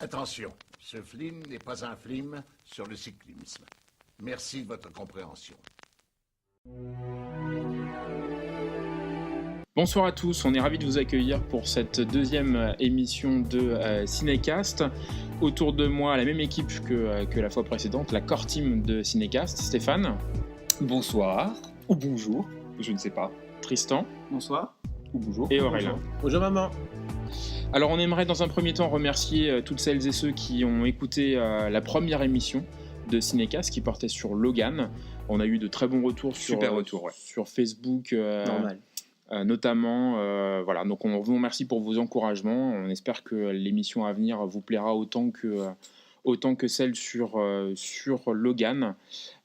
Attention, ce film n'est pas un film sur le cyclisme. Merci de votre compréhension. Bonsoir à tous, on est ravis de vous accueillir pour cette deuxième émission de Cinécast. Autour de moi, la même équipe que la fois précédente, la core team de Cinécast. Stéphane. Bonsoir, ou bonjour, je ne sais pas. Tristan. Bonsoir. Ou bonjour. Et Aurélien. Bonjour maman. Alors on aimerait dans un premier temps remercier toutes celles et ceux qui ont écouté la première émission de Cinécast qui portait sur Logan. On a eu de très bons retours sur Facebook. Normal. Notamment, voilà. Donc on vous remercie pour vos encouragements. On espère que l'émission à venir vous plaira autant que celle sur Logan.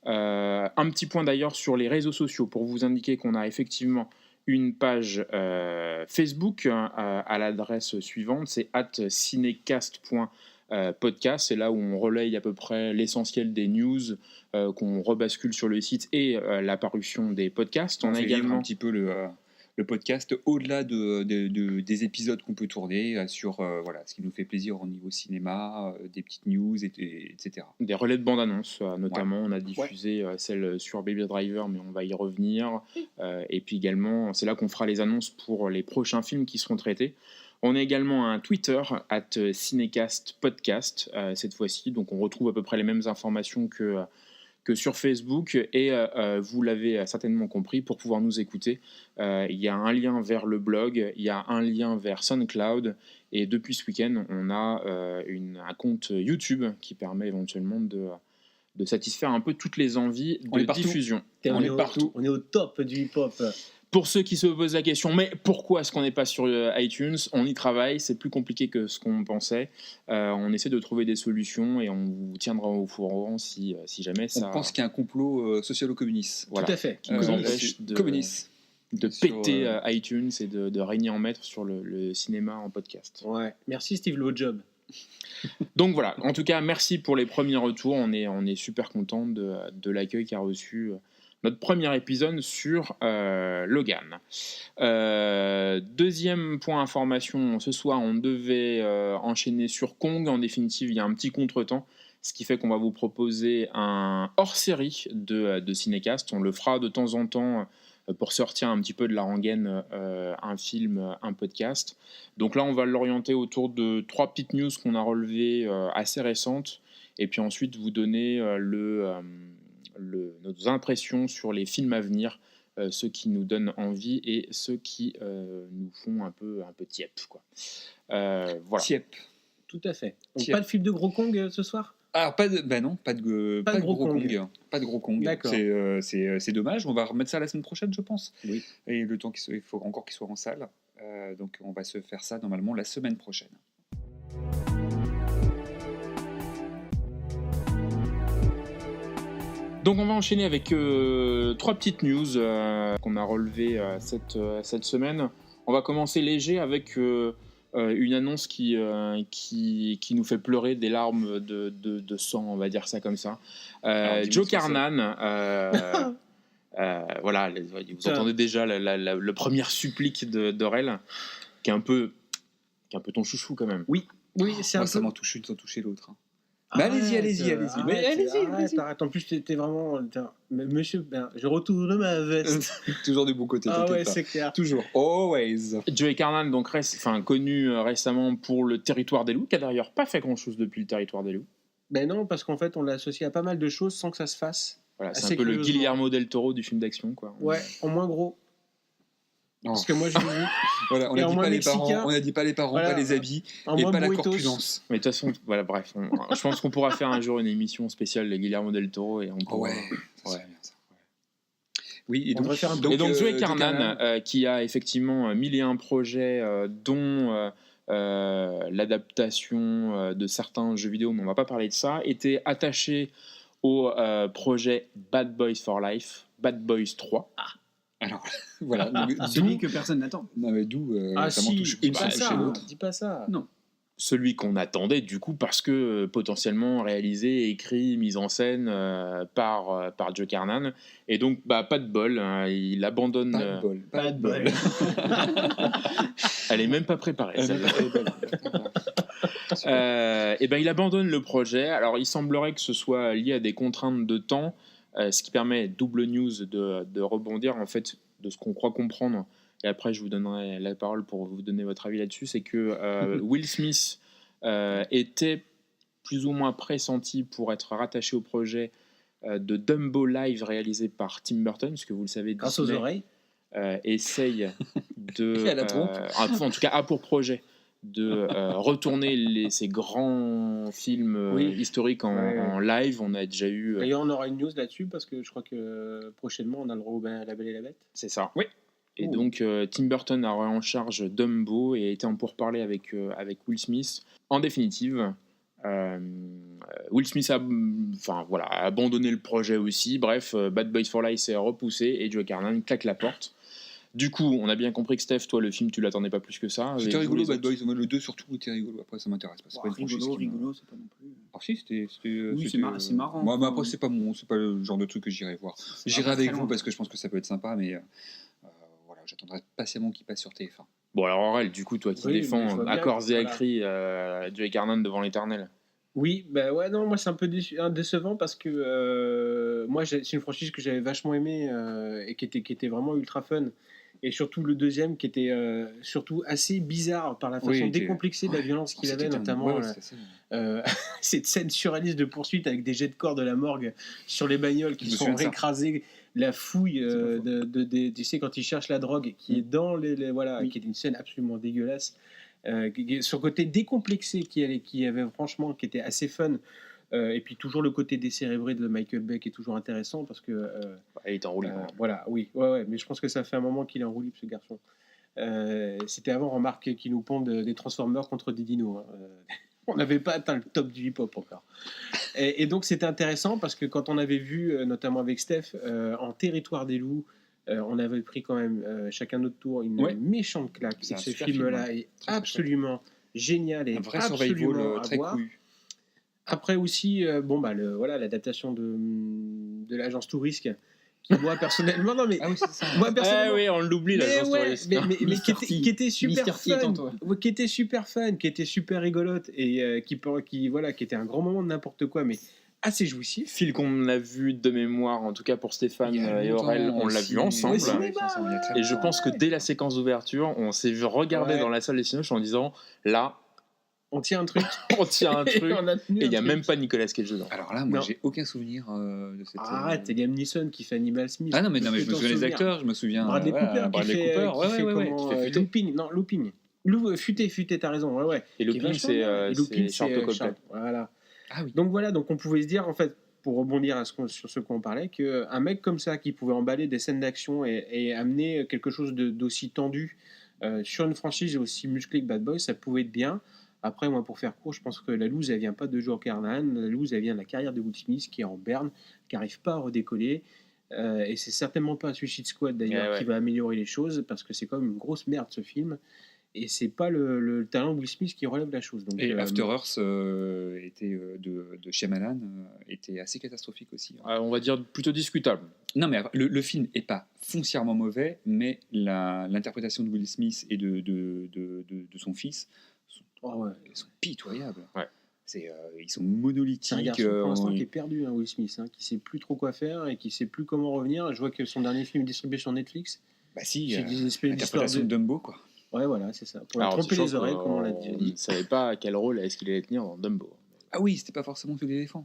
Un petit point d'ailleurs sur les réseaux sociaux pour vous indiquer qu'on a effectivement une page Facebook à l'adresse suivante, c'est @cinecast.podcast. C'est là où on relaye à peu près l'essentiel des news qu'on rebascule sur le site et la parution des podcasts. On a également un petit peu le podcast au-delà des épisodes qu'on peut tourner sur ce qui nous fait plaisir au niveau cinéma, des petites news, etc. Des relais de bande-annonce, notamment. On a diffusé celle sur Baby Driver, mais on va y revenir. Et puis également, c'est là qu'on fera les annonces pour les prochains films qui seront traités. On a également un Twitter, @cinecastpodcast, cette fois-ci. Donc on retrouve à peu près les mêmes informations que sur Facebook, et vous l'avez certainement compris, pour pouvoir nous écouter, il y a un lien vers le blog, il y a un lien vers SoundCloud, et depuis ce week-end, on a un compte YouTube qui permet éventuellement de satisfaire un peu toutes les envies de diffusion. On est partout. On est au top du hip-hop. Pour ceux qui se posent la question, mais pourquoi est-ce qu'on n'est pas sur iTunes ? On y travaille, c'est plus compliqué que ce qu'on pensait. On essaie de trouver des solutions et on vous tiendra au courant si jamais ça... On pense qu'il y a un complot socialo-communiste. Voilà. Tout à fait. Qui nous empêche de péter iTunes et de régner en maître sur le cinéma en podcast. Ouais. Merci Steve Lojob. Donc voilà, en tout cas, merci pour les premiers retours. On est super content de l'accueil qu'a reçu notre premier épisode sur Logan. Deuxième point information, ce soir on devait enchaîner sur Kong. En définitive, il y a un petit contretemps, ce qui fait qu'on va vous proposer un hors-série de Cinécast. On le fera de temps en temps pour sortir un petit peu de la rengaine, un film, un podcast. Donc là, on va l'orienter autour de 3 petites news qu'on a relevées assez récentes, et puis ensuite vous donner nos impressions sur les films à venir, ceux qui nous donnent envie et ceux qui nous font un peu tiep, quoi. Voilà. Tiep. Tout à fait. Donc pas de film de gros Kong ce soir ? Alors pas de gros Kong. Pas de gros Kong. D'accord. C'est dommage. On va remettre ça la semaine prochaine, je pense. Oui. Et le temps il faut encore qu'il soit en salle. Donc on va se faire ça normalement la semaine prochaine. Donc on va enchaîner avec 3 petites news qu'on a relevées cette semaine. On va commencer léger avec une annonce qui nous fait pleurer des larmes de sang, on va dire ça comme ça. Joe Carnan, voilà, vous entendez déjà le premier supplique d'Aurel, qui est un peu ton chouchou quand même. Oui, c'est un peu... Ça m'en touche une sans toucher l'autre. Mais allez-y. Arrête. En plus, t'es vraiment... Monsieur, je retourne ma veste. Toujours du bon côté. Ah ouais, c'est clair. Toujours. Always. Joey Carnan, donc connu récemment pour Le Territoire des loups, qui a d'ailleurs pas fait grand-chose depuis Le Territoire des loups. Ben non, parce qu'en fait, on l'a associé à pas mal de choses sans que ça se fasse. Voilà, c'est un peu le Guillermo del Toro du film d'action, quoi. Ouais, en moins gros. Non. Parce que moi, je l'ai vu. Voilà, on n'a dit pas les parents, pas les habits, et pas la corpulence. Mais de toute façon, voilà, bref, je pense qu'on pourra faire un jour une émission spéciale de Guillermo del Toro, et on pourra... Oui, et donc Joey Carnan, qui a effectivement 1001 projets, dont l'adaptation de certains jeux vidéo, mais on ne va pas parler de ça, était attaché au projet Bad Boys for Life, Bad Boys 3. Alors, voilà. Celui que personne n'attend. Non, mais d'où ça m'en touche une chez l'autre. Dis pas ça. Non. Celui qu'on attendait, du coup, parce que potentiellement réalisé, écrit, mis en scène par Joe Carnan. Et donc, pas de bol. Hein, il abandonne. Pas de bol. Elle est même pas préparée. Et ben il abandonne le projet. Alors il semblerait que ce soit lié à des contraintes de temps, ce qui permet, double news, de rebondir en fait de ce qu'on croit comprendre. Et après je vous donnerai la parole pour vous donner votre avis là-dessus. C'est que Will Smith était plus ou moins pressenti pour être rattaché au projet de Dumbo Live réalisé par Tim Burton, puisque vous le savez, Grâce aux Disney oreilles. essaye de, À la trompe. en tout cas a pour projet de retourner ces grands films Oui. historiques en live. On a déjà eu, D'ailleurs, on aura une news là-dessus parce que je crois que prochainement, on a le droit au La Belle et la Bête. c'est ça. Oui. Et Oh. donc Tim Burton a en charge Dumbo et a été en pourparlers avec Will Smith. En définitive, Will Smith a abandonné le projet aussi. Bref, Bad Boys for Life s'est repoussé et Joe Carnahan claque la porte. Du coup, on a bien compris que Steph, toi, le film, tu l'attendais pas plus que ça. C'était Et vous, rigolo, les Bad autres Boys. Moi, le 2 surtout était rigolo. Après, ça m'intéresse pas. C'est pas une franchise qui me- Rigolo, c'est pas non plus. Alors si, c'était. Oui, c'est marrant. Moi, mais après, c'est pas le genre de truc que j'irai voir. J'irai vraiment avec très vous loin. parce que je pense que ça peut être sympa, mais voilà, j'attendrai patiemment qu'il passe sur TF1. Bon, alors Aurel, du coup, toi qui Oui, mais je défends vois à bien corps que, et à voilà. cri Joe Carnahan devant l'éternel. Oui, bah ouais, non, moi c'est un peu décevant parce que moi c'est une franchise que j'avais vachement aimée et qui était vraiment ultra fun. Et surtout le deuxième qui était surtout assez bizarre par la façon Oui, décomplexée de la violence qu'il avait, notamment cette scène surréaliste de poursuite avec des jets de corps de la morgue sur les bagnoles qui Je me sont souviens de ça. écrasés, la fouille C'est pas tu sais, quand ils cherchent la drogue qui est dans voilà, Oui. qui est une scène absolument dégueulasse. Sur le côté décomplexé qui avait franchement, qui était assez fun. Et puis toujours le côté décérébré de Michael Bay qui est toujours intéressant parce que Il est en roue libre. voilà, oui, ouais, mais je pense que ça fait un moment qu'il est en roue libre, ce garçon. C'était avant, remarque, qu'il nous pondent des Transformers contre des dinos. Hein. On n'avait pas atteint le top du hip-hop encore. Et donc c'était intéressant parce que quand on avait vu, notamment avec Steph, en Territoire des loups, on avait pris quand même chacun notre tour une Ouais. méchante claque. C'est Et un ce super film-là film, est très absolument génial et Un vrai absolument survival à très voir. cool. Après aussi, l'adaptation de l'agence Tourisque, qui moi personnellement, non mais Ah oui, c'est ça. moi personnellement, oui, on l'oublie, mais l'agence ouais, touriste. mais Mr. qui était super Mr. T est en fun, toi. ouais, qui était super fun, qui était super rigolote et qui était un grand moment de n'importe quoi, mais assez jouissif. Film qu'on a vu de mémoire, en tout cas pour Stéphane Il y a et longtemps Aurel, on l'a aussi. vu ensemble. Au cinéma, il y a très Et je pense que dès la séquence d'ouverture, on s'est regardé Ouais. dans la salle des cinémas en disant là, On tient un truc. on tient un truc. On a tenu Et il un n'y a truc. même pas Nicolas Cage dedans. Alors là, moi, Non. j'ai aucun souvenir de cette. Arrête, c'est Liam Neeson qui fait Animal Smith. Ah non, mais je me Qu'est-ce que souviens t'en des souviens acteurs, je me souviens. Bradley Cooper qui Bradley fait, Cooper, qui fait Futé. Looping. Non, Looping. Futé, t'as raison. Ouais, ouais. Et Qui est Looping, vachement c'est bien. Et Looping, Charlton c'est, Copley. Charles. Voilà. Ah oui. Donc on pouvait se dire, en fait, pour rebondir sur ce qu'on parlait, qu'un mec comme ça qui pouvait emballer des scènes d'action et amener quelque chose d'aussi tendu sur une franchise aussi musclée que Bad Boys, ça pouvait être bien. Après, moi, pour faire court, je pense que la loose, elle vient pas de Joe Carnahan. La loose, elle vient de la carrière de Will Smith qui est en berne, qui n'arrive pas à redécoller. Et c'est certainement pas Suicide Squad d'ailleurs Ouais. qui va améliorer les choses parce que c'est quand même une grosse merde ce film. Et c'est pas le talent de Will Smith qui relève la chose. Donc, Et After Earth de Shyamalan était assez catastrophique aussi. On va dire plutôt discutable. Non, mais le film est pas foncièrement mauvais, mais l'interprétation de Will Smith et de son fils oh ouais. sont pitoyables. Ouais. Ils sont C'est un monolithiques. garçon pour l'instant qui est perdu, hein, Will Smith, hein, qui sait plus trop quoi faire et qui sait plus comment revenir. Je vois que son dernier film est distribué sur Netflix. Bah si, C'est une espèce d'histoire l'interprétation de Dumbo, quoi. Ouais, voilà, c'est ça. Pour Alors, tromper sachant les oreilles, qu'on- comme on l'a déjà On dit. ne savait pas quel rôle est-ce qu'il allait tenir dans Dumbo. Ah oui, c'était pas forcément tout l'éléphant.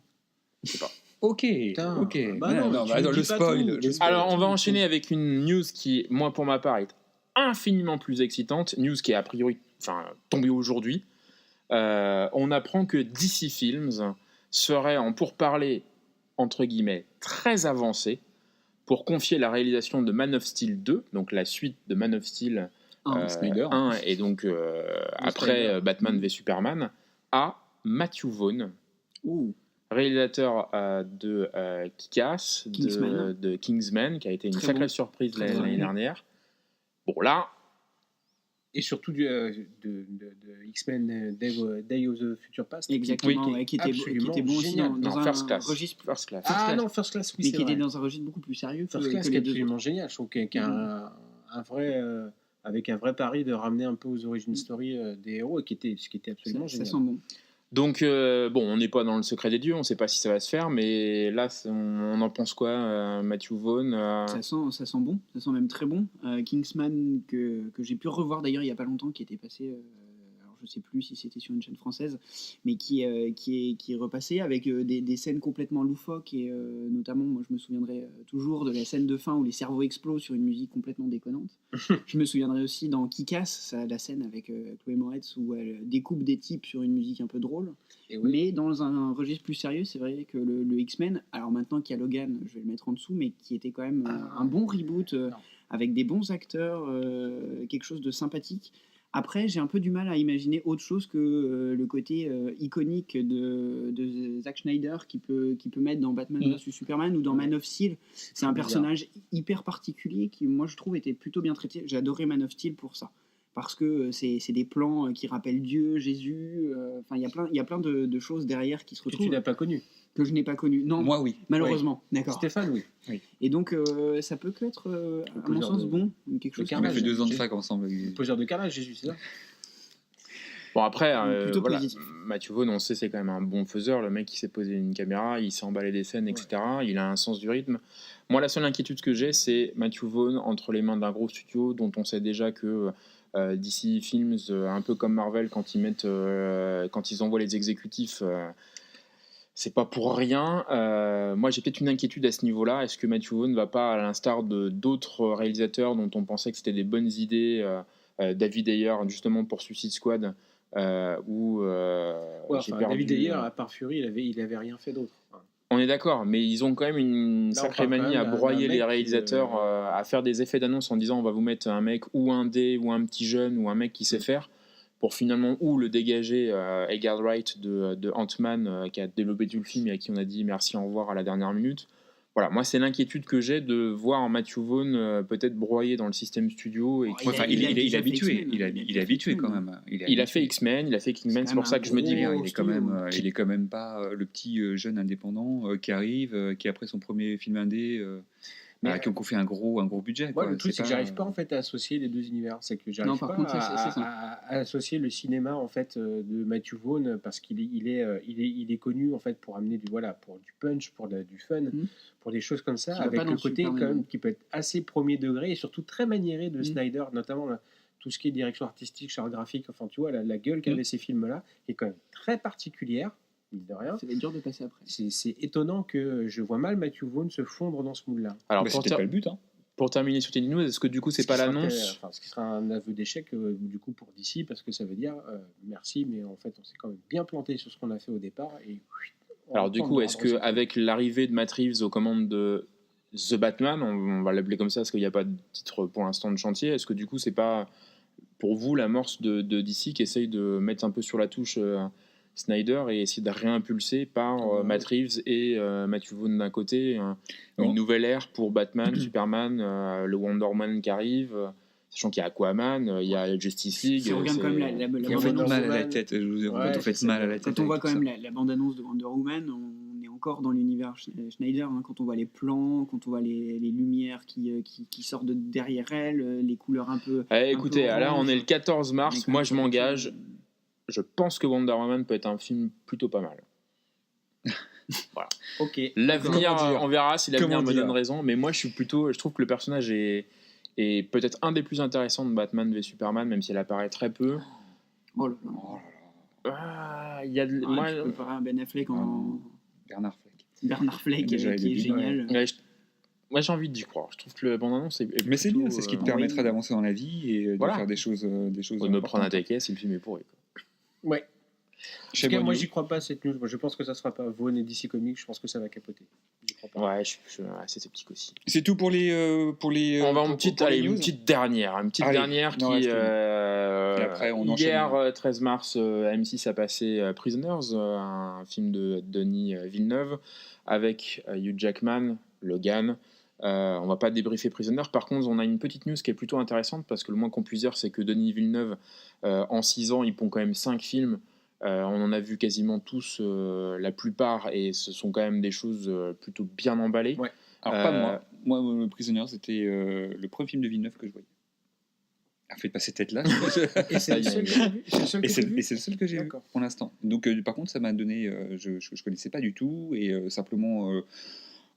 Je sais pas. Ok, Putain, ok. bah non, tu bah me attends, dis le pas spoil. tout. le spoil. Alors, on va enchaîner avec une news qui, moi, pour ma part, est infiniment plus excitante. News qui est a priori tombée aujourd'hui. On apprend que DC Films serait en pourparlers, entre guillemets, très avancé pour confier la réalisation de Man of Steel 2, donc la suite de Man of Steel Snyder. 1 et donc après Snyder. Batman v Superman, à Matthew Vaughn, Ouh. réalisateur de Kick-Ass, Kingsman. de Kingsman, qui a été une Très sacrée bon. surprise Très l'année bon. dernière. Bon, là, Et surtout de X-Men Day of the Future Past. Exactement, Oui, ouais, qui était absolument bon aussi génial. dans non, un First Class. registre, First Class. Ah Class. non, First Class, oui, mais c'est qui était vrai. dans un registre beaucoup plus sérieux First que Class qui les est deux autres. absolument génial. Je trouve qu'il y a un vrai... avec un vrai pari de ramener un peu aux origines story des héros et ce qui était absolument Ça génial. sent bon. Donc, bon, on n'est pas dans le secret des dieux, on ne sait pas si ça va se faire, mais là, on en pense quoi, Matthew Vaughn Ça sent bon, ça sent même très bon. Kingsman, que j'ai pu revoir d'ailleurs il n'y a pas longtemps, qui était passé, alors je sais plus si c'était sur une chaîne française, mais qui est repassé avec des scènes complètement loufoques, et notamment, moi je me souviendrai toujours de la scène de fin où les cerveaux explosent sur une musique complètement déconnante. Je me souviendrai aussi dans Kick-Ass, la scène avec Chloé Moretz où elle découpe des types sur une musique un peu drôle. Et oui. Mais dans un registre plus sérieux, c'est vrai que le X-Men, alors maintenant qu'il y a Logan, je vais le mettre en dessous, mais qui était quand même un bon reboot avec des bons acteurs, quelque chose de sympathique. Après, j'ai un peu du mal à imaginer autre chose que le côté iconique de Zack Snyder qui peut mettre dans Batman vs Superman ou dans Man of Steel. C'est un personnage hyper particulier qui, moi, je trouve, était plutôt bien traité. J'ai adoré Man of Steel pour ça. Parce que c'est des plans qui rappellent Dieu, Jésus. Enfin, il y a plein de choses derrière qui se Que tu retrouvent. n'as pas connu. Que je n'ai pas connu. Non, Moi, oui. malheureusement. D'accord. Stéphane, oui. Et donc, ça peut que être, à mon sens, bon. Quelque chose On a Carnage. fait 2 ans de fac ensemble. Poseur de carnage, Jésus, c'est ça? Bon, après, Plutôt voilà, positif. Matthew Vaughn, on sait, c'est quand même un bon faiseur. Le mec, il s'est posé une caméra, il s'est emballé des scènes, etc. Il a un sens du rythme. Moi, la seule inquiétude que j'ai, c'est Matthew Vaughn entre les mains d'un gros studio dont on sait déjà que DC Films, un peu comme Marvel, quand ils envoient les exécutifs, c'est pas pour rien. Moi, j'ai peut-être une inquiétude à ce niveau-là. Est-ce que Matthew Vaughn ne va pas, à l'instar de d'autres réalisateurs dont on pensait que c'était des bonnes idées, David Ayer, justement pour Suicide Squad, ou j'ai perdu, David Ayer, à part Fury, il avait rien fait d'autre. Enfin, on est d'accord, mais ils ont quand même une Là, on sacrée parle quand manie à même d'un broyer mec les qui, réalisateurs, à faire des effets d'annonce en disant on va vous mettre un mec ou un dé ou un petit jeune ou un mec qui sait faire, pour finalement ou le dégager, Edgar Wright de Ant-Man, qui a développé tout le film et à qui on a dit merci, au revoir à la dernière minute. Voilà, moi c'est l'inquiétude que j'ai de voir Matthew Vaughn peut-être broyer dans le système studio. Et Oh, qui- Enfin, il est déjà fait habitué. X-Men, Il est habitué quand même. il a fait X-Men, il a fait Kingsman, C'est c'est pour quand ça même que un je me dis gros- Il est quand même studio. pas le petit jeune indépendant qui arrive, qui après son premier film indé, qui ont confié un gros budget. Moi, Quoi. le truc, c'est que j'arrive pas pas en fait à associer les deux univers. C'est que Non, j'arrive par pas contre, c'est ça. à associer le cinéma en fait de Matthew Vaughn parce qu'il est connu en fait pour amener pour du punch, du fun, pour des choses comme ça, Qui va avec pas dans le le côté Superman, quand même non. qui peut être assez premier degré et surtout très maniéré de Snyder, notamment tout ce qui est direction artistique, charte graphique. Enfin, tu vois la gueule qu'avaient ces films-là est quand même très particulière. De rien. Ça va être dur de passer après. C'est étonnant que je vois mal Matthew Vaughn se fondre dans ce moule-là. Alors, Bah, c'était pas le but. Hein. pour terminer sur tes news, est-ce que du coup c'est pas l'annonce Ce qui sera un aveu d'échec du coup pour DC parce que ça veut dire merci, mais en fait on s'est quand même bien planté sur ce qu'on a fait au départ. Et Alors du coup, est-ce que avec l'arrivée de Matt Reeves aux commandes de The Batman, on va l'appeler comme ça parce qu'il n'y a pas de titre pour l'instant de chantier, est-ce que du coup c'est pas pour vous l'amorce de DC qui essaye de mettre un peu sur la touche Snyder et essayer de réimpulser par Matt Reeves et Matthew Vaughn d'un côté une nouvelle ère pour Batman, Superman, le Wonder Woman qui arrive, sachant qu'il y a Aquaman, il y a Justice League. Si on regarde quand même la Vous faites bande-annonce. mal à la tête. Vous faites mal à la tête. Quand on voit avec quand tout même la bande-annonce de Wonder Woman, on est encore dans l'univers Schneider. Quand on voit les plans, quand on voit les lumières qui sortent de derrière elle, les couleurs un peu. Écoutez, un peu là on orange. est le 14 mars, Mais moi quand je même, m'engage. Je pense que Wonder Woman peut être un film plutôt pas mal. Voilà. Ok. L'avenir, Comment dire on verra si l'avenir Comment me donne dire raison, mais moi je trouve que le personnage est peut-être un des plus intéressants de Batman v Superman, même si elle apparaît très peu. Oh là là. Il y a de- Ouais, moi, tu peux faire un Ben Affleck en Bernard Fleck. Bernard Fleck Déjà, qui est il est génial. ouais, moi j'ai envie d'y croire. Je trouve que le bande-annonce est Mais c'est plutôt, bien, c'est ce qui te oui. permettra d'avancer dans la vie et de Voilà. faire des choses de me importantes. prendre un taquet si le film est pourri. Quoi. Ouais. En Chez tout cas, moi Bonio. j'y crois pas à cette news. Moi, je pense que ça sera pas Vaughn et DC Comics. Je pense que ça va capoter. J'y crois pas. Ouais, je suis assez sceptique aussi. C'est tout pour les. On va en pour petite, les allez, news. une petite dernière Allez, il en qui reste une. Et après, on hier enchaîne. 13 mars M6 a passé Prisoners, un film de Denis Villeneuve avec Hugh Jackman, Logan. On va pas débriefer Prisoners. Par contre, on a une petite news qui est plutôt intéressante parce que le moins qu'on puisse dire, c'est que Denis Villeneuve, en 6 ans, il pond quand même 5 films. On en a vu quasiment tous, la plupart, et ce sont quand même des choses plutôt bien emballées. Ouais. Alors, pas moi. Moi, le Prisoner, c'était le premier film de Villeneuve que je voyais. Faites pas cette tête-là. Et c'est le seul que j'ai vu. C'est le seul que Et j'ai vu. c'est le seul que j'ai vu D'accord. pour l'instant. Donc, par contre, ça m'a donné. Je connaissais pas du tout. Et simplement,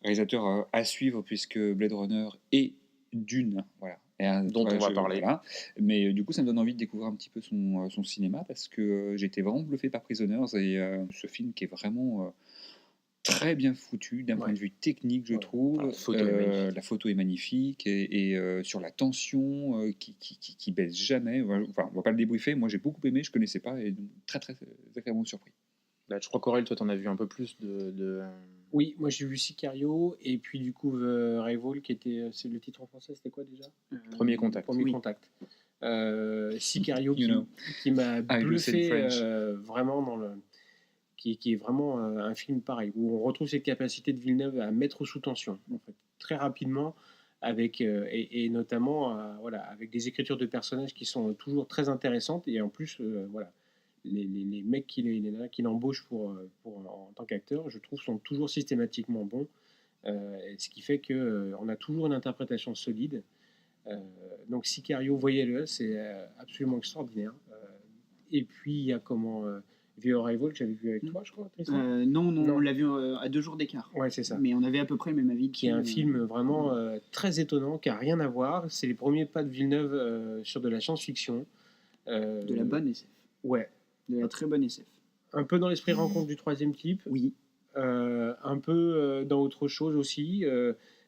réalisateur à suivre, puisque Blade Runner et Dune. Voilà. Dont on va parler. Voilà. Mais du coup, ça me donne envie de découvrir un petit peu son cinéma, parce que j'étais vraiment bluffé par Prisoners. Et ce film qui est vraiment. Très bien foutu d'un point de vue technique, je trouve. La photo est magnifique. La photo est magnifique et sur la tension qui baisse jamais. Enfin, on va pas le débriefer. Moi, j'ai beaucoup aimé, je connaissais pas et donc, très très agréablement surpris. Bah, je crois qu'Aurel, toi, t'en as vu un peu plus de... Oui, moi j'ai vu Sicario et puis du coup Rival qui était, c'est le titre en français, c'était quoi déjà? Premier Contact. Premier Oui. Contact. Sicario You know. qui m'a I will say bluffé French. vraiment qui est vraiment un film pareil où on retrouve cette capacité de Villeneuve à mettre sous tension en fait très rapidement avec et notamment voilà avec des écritures de personnages qui sont toujours très intéressantes et en plus voilà les mecs qu'il embauche en tant qu'acteur, je trouve, sont toujours systématiquement bons. Ce qui fait qu'on a toujours une interprétation solide. Donc Sicario, voyez-le, c'est absolument extraordinaire. Et puis il y a The Arrival que j'avais vu avec toi, je crois, Tristan. Non, Non. on l'a vu à 2 jours d'écart. Ouais, c'est ça. Mais on avait à peu près le même avis. Qui est un film vraiment très étonnant, qui n'a rien à voir. C'est les premiers pas de Villeneuve sur de la science-fiction. De la bonne SF. Ouais. De la très bonne SF. Un peu dans l'esprit rencontre du troisième type. Oui. Un peu dans autre chose aussi.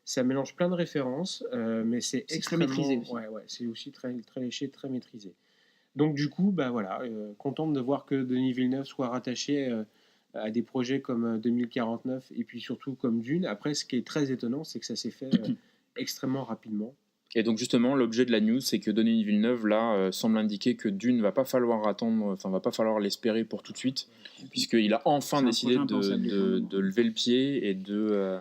Ça mélange plein de références, mais c'est C'est très extrêmement maîtrisé aussi. Ouais, c'est aussi très, très léché, très maîtrisé. Donc du coup, bah voilà, contente de voir que Denis Villeneuve soit rattaché à des projets comme 2049 et puis surtout comme Dune. Après, ce qui est très étonnant, c'est que ça s'est fait extrêmement rapidement. Et donc justement, l'objet de la news, c'est que Denis Villeneuve, là, semble indiquer que Dune va pas falloir attendre, enfin va pas falloir l'espérer pour tout de suite, puisqu'il a enfin C'est un décidé projet impensable, de lever le pied et de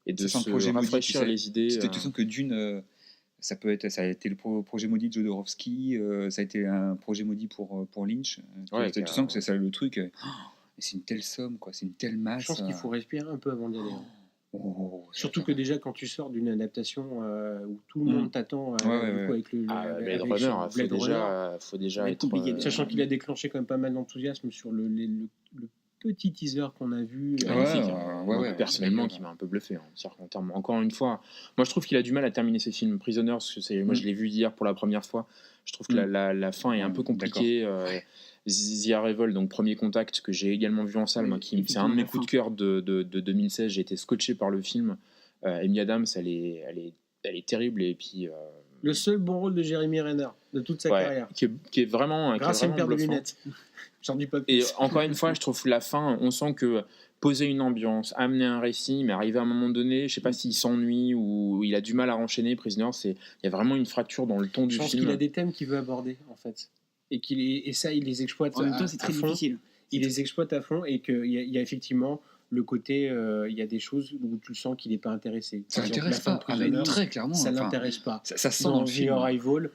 C'est un se projet maudit, rafraîchir tu sais. les idées. Tu sens que Dune, ça a été le projet maudit de Jodorowsky, ça a été un projet maudit pour Lynch. Ouais, Tu sens que c'est ça le truc. C'est une telle somme, quoi. C'est une telle masse. Je pense qu'il faut respirer un peu avant d'y aller. Oh, Surtout que déjà, quand tu sors d'une adaptation où tout le monde t'attend du coup, avec le Blade avec Runner, Blade Runner, faut déjà va être être compliqué, sachant qu'il a déclenché quand même pas mal d'enthousiasme sur le petit teaser qu'on a vu. magnifique. ouais, Personnellement, ouais. qui m'a un peu bluffé. C'est-à-dire qu'en termes, encore une fois, moi je trouve qu'il a du mal à terminer ses films. Prisoners, parce que moi je l'ai vu hier pour la première fois. Je trouve que la fin est un peu compliquée. The Arrival, donc Premier Contact, que j'ai également vu en salle, Oui, moi, c'est un de mes coups de cœur de 2016. J'ai été scotché par le film. Amy Adams, elle est terrible. Et puis, Le seul bon rôle de Jeremy Renner de toute sa carrière. qui est vraiment. Grâce à une paire de bluffant. lunettes. J'en dis pas plus. Et encore une fois, je trouve la fin, on sent que poser une ambiance, amener un récit, mais arriver à un moment donné, je sais pas s'il s'ennuie ou il a du mal à enchaîner. Prisoners, il y a vraiment une fracture dans le ton du Je pense film. qu'il a des thèmes qu'il veut aborder, en fait. Et ça, il les exploite En même temps, c'est très difficile. Il les exploite à fond et qu'il y a effectivement le côté, il y a des choses où tu sens qu'il n'est pas intéressé. Ça Par exemple, l'intéresse la fin de pas. Prisoners, Très clairement. ça enfin, l'intéresse pas. Ça sent Dans dans le The film. Arrival,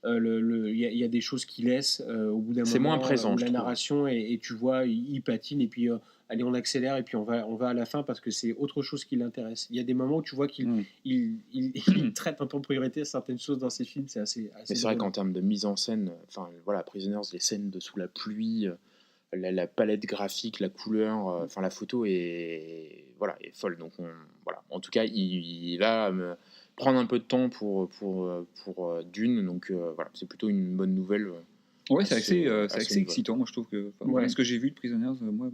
il y a des choses qu'il laisse au bout d'un moment. C'est moins présent, où je la trouve. narration et tu vois, il patine et puis allez, on accélère et puis on va à la fin parce que c'est autre chose qui l'intéresse. Il y a des moments où tu vois qu'il il traite en tant que priorité certaines choses dans ses films. C'est assez Mais c'est vrai qu'en termes de mise en scène, enfin voilà, Prisoners, les scènes de sous la pluie, la palette graphique, la couleur, enfin la photo est folle. Donc voilà, en tout cas, il va prendre un peu de temps pour Dune. Donc voilà, c'est plutôt une bonne nouvelle. Ouais, c'est assez assez excitant. Moi, je trouve que ce que j'ai vu de Prisoners, moi,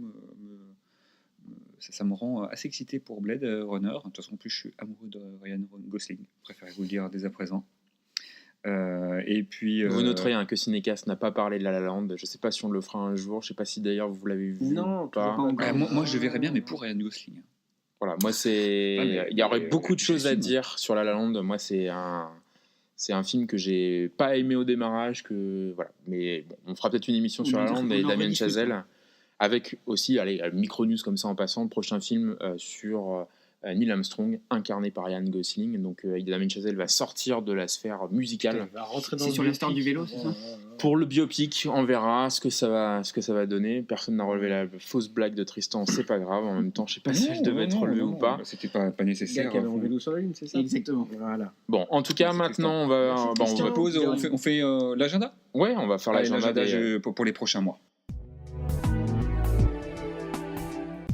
ça me rend assez excité pour Blade Runner. De toute façon, en plus, je suis amoureux de Ryan Gosling. Je préfère vous le dire dès à présent. Et puis, Vous noterez que Cinécast n'a pas parlé de La La Land. Je ne sais pas si on le fera un jour. Je ne sais pas si d'ailleurs vous l'avez vu. Non, ou pas. toujours pas. moi, je verrais bien, mais pour Ryan Gosling. Voilà, moi il y aurait beaucoup de choses à dire sur La La Land. Moi, c'est un film que j'ai pas aimé au démarrage, voilà. Mais bon, on fera peut-être une émission sur La La Land et Damien Chazelle, avec aussi, allez, micro news comme ça en passant, le prochain film sur Neil Armstrong, incarné par Ryan Gosling. Donc Damien Chazelle va sortir de la sphère musicale. Il va rentrer dans C'est le sur la star du biopic. vélo, c'est ça Pour le biopic, on verra ce que ça va donner. Personne n'a relevé la fausse blague de Tristan, c'est pas grave. En même temps, je sais pas si elle devait être relevée ou pas. C'était pas Le nécessaire. gars qui avait en vélo sur la lune, c'est ça Exactement. Voilà. Bon, en tout cas, C'est maintenant, on va, Merci, bon, on Tristan. va- Pause, on fait l'agenda. ouais, on va faire Allez, l'agenda des- pour les prochains mois.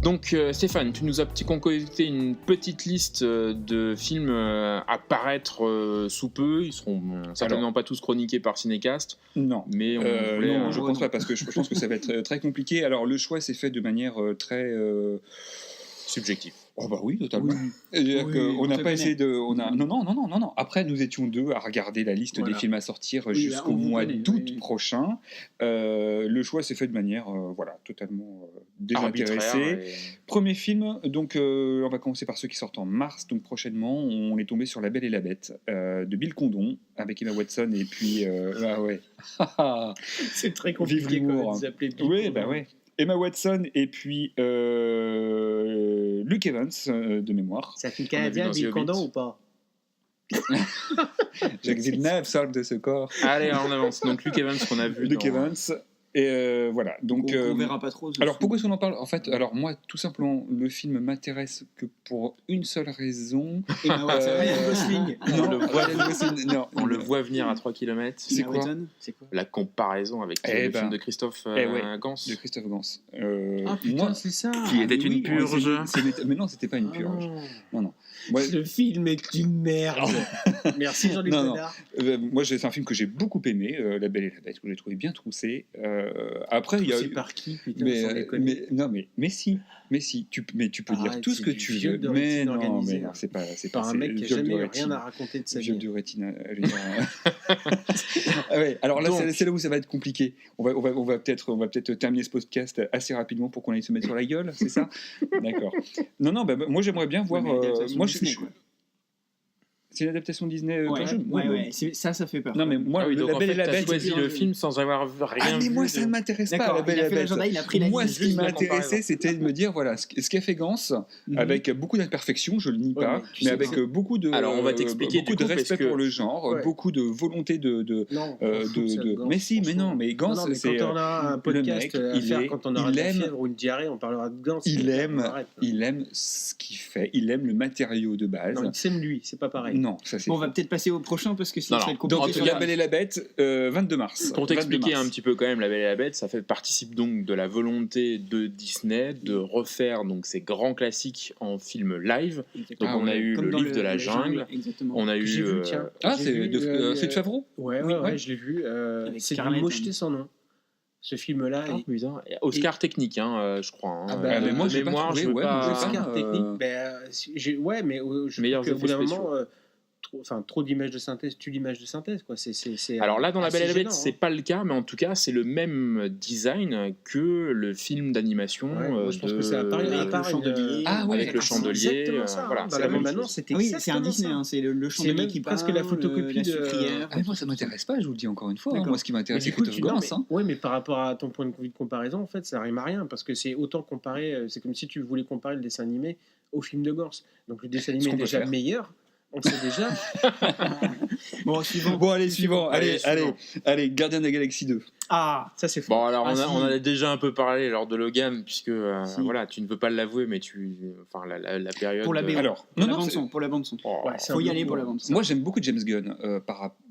Donc Stéphane, tu nous as concocté une petite liste de films à paraître sous peu. Ils seront certainement pas tous chroniqués par Cinécast, Non. mais on voulait, Non, je pense pas, parce que je pense que ça va être très compliqué. Alors, le choix s'est fait de manière très... subjectif. Oh bah oui, totalement. Oui. C'est-à-dire Oui, qu'on on n'a te pas connaît. essayé de... Non. Après, nous étions 2 à regarder la liste Voilà. des films à sortir Oui, jusqu'au on vous mois connaît, d'août oui. prochain. Le choix s'est fait de manière totalement désintéressée. Arbitraire. Premier film, donc on va commencer par ceux qui sortent en mars, donc prochainement. On est tombé sur La Belle et la Bête de Bill Condon avec Emma Watson et puis ah ouais. C'est très compliqué Vive quand l'humour. même de s'appeler Bill Oui, Condon. bah ouais. Emma Watson et puis Luke Evans de mémoire. Ça fait On a vu canadien dans The Bill Hobbit. Condon ou pas Jacques Villeneuve sort de ce corps. Allez, on avance. Donc Luke Evans qu'on a vu. Luke dans- Evans. Et voilà. Donc, On verra pas trop. alors pourquoi est-ce qu'on en parle? En fait, alors moi, tout simplement, le film m'intéresse que pour une seule raison. Emma Watson. Euh, Gosling. On le voit- Ryan Gosling, non. On le voit venir à 3 km. C'est Emma quoi Watson, c'est quoi La comparaison avec Eh le ben. film de Christophe Ouais. Gans. De Christophe Gans. Ah putain, moi, c'est ça. Qui était mais une oui, purge. mais non, c'était pas une purge. Ah. Moi, Le film est une merde. Merci Jean-Luc Non, non. Godard. moi, c'est un film que j'ai beaucoup aimé, La Belle et la Bête, que j'ai trouvé bien troussé. Après, il y a C'est par qui, putain, mais, sans déconner. mais si, tu peux dire Arrête, tout ce c'est que du tu viol veux. de Mais rétine non, organisé, mais là. non, c'est pas Par un c'est mec qui a viol de jamais rétine. rien à raconter de sa Viol vie. de rétine, je veux dire. Ah ouais, alors là, Donc. c'est là où ça va être compliqué. On va peut-être terminer ce podcast assez rapidement pour qu'on aille se mettre sur la gueule, c'est ça? D'accord. Non, bah, moi j'aimerais bien voir. Ouais, mais adaptation Moi, Disney, quoi. c'est une adaptation Disney. Ouais, quand jeune. ouais. Ça fait peur. Non, mais moi, Ah oui, donc La en Belle fait, et la t'as Bête. choisi le film sans avoir rien Ah, mais vu. moi, ça ne m'intéresse pas, D'accord, La Belle il et a la fait Bête. l'agenda, il a pris la Moi, liste. ce qui juste m'a la comparaison. intéressé, c'était de me dire, voilà, ce qu'a fait Gans, Mhm. avec beaucoup d'imperfections, je le nie Ouais, pas, mais tu mais sais avec que- beaucoup de, Alors, on va t'expliquer, beaucoup du de coup, respect parce que- pour le genre, Ouais. beaucoup de volonté de Non, mais si, mais non, mais Gans, non, mais c'est quand on a un podcast mec, à faire, quand on aura de la aime- fièvre ou une diarrhée, on parlera de Gans. il mais aime, on arrête. il aime ce qu'il fait, il aime le matériau de base. Non, il s'aime lui, c'est pas pareil. Non, ça c'est Bon, on faux. va peut-être passer au prochain parce que sinon Non, ça va non. être compliqué. Donc, sur La Belle et la Bête, 22 mars. Pour 22 t'expliquer mars. un petit peu quand même La Belle et la Bête, ça fait participe donc de la volonté de Disney de refaire donc ces grands classiques en film live. Exactement. Donc on a ouais. eu Comme le dans livre de la jungle, Exactement. on a eu J'ai vu, tiens. Ah, J'ai c'est vu, de Favreau. Ouais, Oui, ouais, je l'ai vu. Avec C'est Scarlett, lui mocheté son nom. Ce film-là. Ah, putain. Oscar technique, hein, je crois. hein. Ah bah, mais moi, de j'ai pas mémoire, trouvé, je veux ouais, pas- moi, j'ai pas- Oscar technique. Ouais, mais je Meilleurs trouve qu'au bout d'un effets moment, trop d'images de synthèse tue l'image de synthèse. Quoi. C'est Alors là, dans La assez Belle et la Bête, gênant, c'est hein. pas le cas, mais en tout cas, c'est le même design que le film d'animation Ouais, moi, je pense que c'est à Paris. Avec le chandelier. Ah ouais, avec le c'est chandelier. exactement ça, voilà, hein. c'est Dans la la même bande-annonce, chose. c'était Oui, c'est un exactement Disney, ça. hein, c'est le chandelier même qui presque parle, la photocopie la de- sucrière. Ah, mais moi, ça m'intéresse pas, je vous le dis encore une fois. hein. D'accord. Moi, ce qui Mais m'intéresse, c'est du coup, Christophe Gans. hein. ouais, mais par rapport à ton point de vue de comparaison, en fait, ça rime à rien parce que c'est autant comparer. C'est comme si tu voulais comparer le dessin animé au film de Gans. Donc le dessin animé qu'on est peut déjà faire. meilleur. On sait déjà. Bon, suivant. Bon, allez, suivant. Allez, suivant. Allez, Gardien de la Galaxie 2. Ah, ça c'est faux. Bon, alors Ah, on, si. on en a déjà un peu parlé lors de Logan, puisque Si. voilà, tu ne veux pas l'avouer, mais enfin la période. Pour la BO. Alors, Pour non, la non, bande c'est- son, pour la bande son. Oh, Ouais, c'est Faut un y peu aller faux. pour la bande son. moi, j'aime beaucoup James Gunn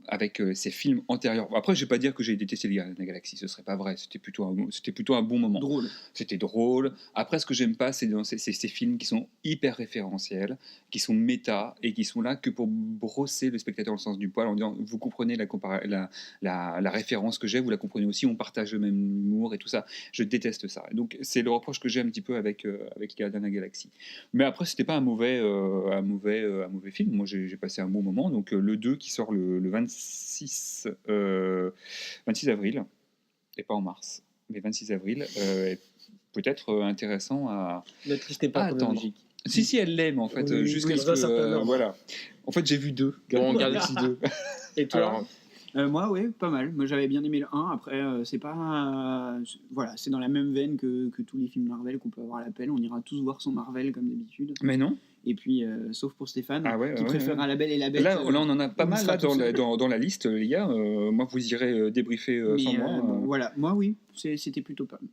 avec ses films antérieurs. Après, je vais pas dire que j'ai détesté les Gardiens de la Galaxie, ce serait pas vrai. C'était plutôt un bon moment. Drôle. C'était drôle. Après, ce que j'aime pas, c'est ces films qui sont hyper référentiels, qui sont méta et qui sont là que pour brosser le spectateur dans le sens du poil en disant vous comprenez la référence que j'ai, vous la comprenez aussi, on partage le même humour et tout ça. Je déteste ça. Donc, c'est le reproche que j'ai un petit peu avec les Gardiens de la Galaxie. Mais après, c'était pas un mauvais film. Moi, j'ai passé un bon moment. Donc, le 2 qui sort le 26 avril, et pas en mars, mais 26 avril, est peut-être intéressant à. Notre liste n'est pas Attends. chronologique. Si, elle l'aime en fait, Oui, jusqu'à oui, ce dans un que. certain ordre. Voilà. En fait, j'ai vu 2. Bon, Gardiens de la Galaxie 2. Et toi Alors, Moi, ouais, pas mal. Moi, j'avais bien aimé le 1. Après, c'est pas. Voilà, c'est dans la même veine que tous les films Marvel qu'on peut avoir à l'appel. On ira tous voir son Marvel comme d'habitude. Mais non. Et puis, sauf pour Stéphane, Ah ouais, qui ouais, préfère ouais. La Belle et la Bête. Là, on en a pas il mal sera là, tout seul. dans la liste, les gars. Moi, vous irez débriefer sans Mais, moi. bon, voilà, moi, oui, c'était plutôt pas mal.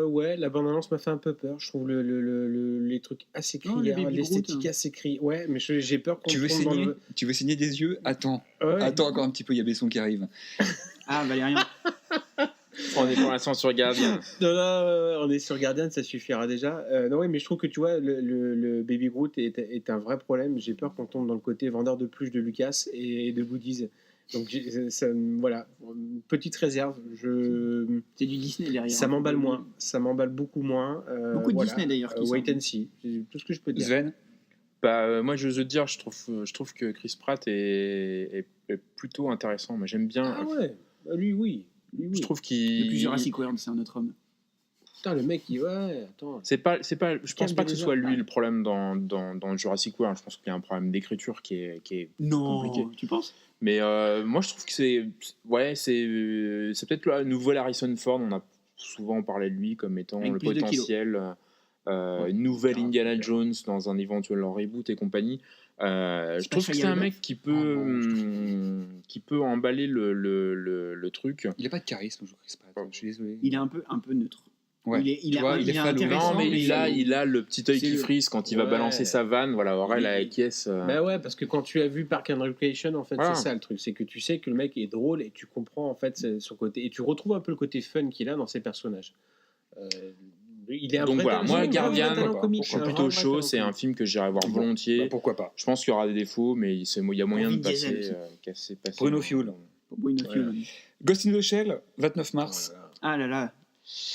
Ouais, la bande-annonce m'a fait un peu peur. Je trouve les trucs assez Non, les criards, Baby l'esthétique Groot, hein. assez criarde. Ouais, mais j'ai peur qu'on Tu veux tombe dans saigner le... Tu veux saigner des yeux? Attends. Ouais. Attends encore un petit peu, il y a Besson qui arrive. Ah, Valérien. On est pour l'instant sur Guardian. Non, on est sur Guardian, ça suffira déjà. Non, oui, mais je trouve que tu vois, le Baby Groot est un vrai problème. J'ai peur qu'on tombe dans le côté vendeur de pluches de Lucas et de goodies. Donc voilà, petite réserve. C'est du Disney derrière. Ça m'emballe moins, ça m'emballe beaucoup moins. Beaucoup de Disney d'ailleurs. Qui Wait sortent. and see, c'est tout ce que je peux dire. Sven? Moi, je veux te dire, je trouve que Chris Pratt est plutôt intéressant. Moi, j'aime bien. Ah ouais, bah lui oui. Je trouve qu'il. Depuis Jurassic World, c'est un autre homme. Putain, le mec, ouais, attends. Je pense pas que ce soit lui Ouais. le problème dans Jurassic World. Je pense qu'il y a un problème d'écriture qui est compliqué. Tu penses? Mais moi, je trouve que c'est peut-être le nouveau Harrison Ford. On a souvent parlé de lui comme étant Avec le plus de potentiel nouvelle Indiana Jones dans un éventuel reboot et compagnie. Je pas trouve que c'est un Shia mec qui peut emballer le truc. Il a pas de charisme, Chris Pratt. Je suis désolé. Il est un peu neutre. Ouais. Il Tu vois, est falot. intéressant. Non, mais il a le petit œil c'est qui le- frise quand il va Ouais. balancer sa vanne. Voilà, Aurel Il- acquiesce. Bah ouais, parce que quand tu as vu Park and Recreation, en fait, Voilà. c'est ça le truc, c'est que tu sais que le mec est drôle et tu comprends en fait son côté et tu retrouves un peu le côté fun qu'il a dans ses personnages. Il est un Donc vrai voilà, talent- moi c'est un vrai Guardian, talent comique, je suis un plutôt vrai chaud. talent C'est un comique. film que j'irai voir Bah, volontiers. pourquoi pas. Je pense qu'il y aura des défauts, mais il y a moyen de Vin Diesel passer. aussi. passer Bruno Fuel. Pour Bruno Ouais. Fuel. Ghost in the Shell, 29 mars. Voilà. Ah là là.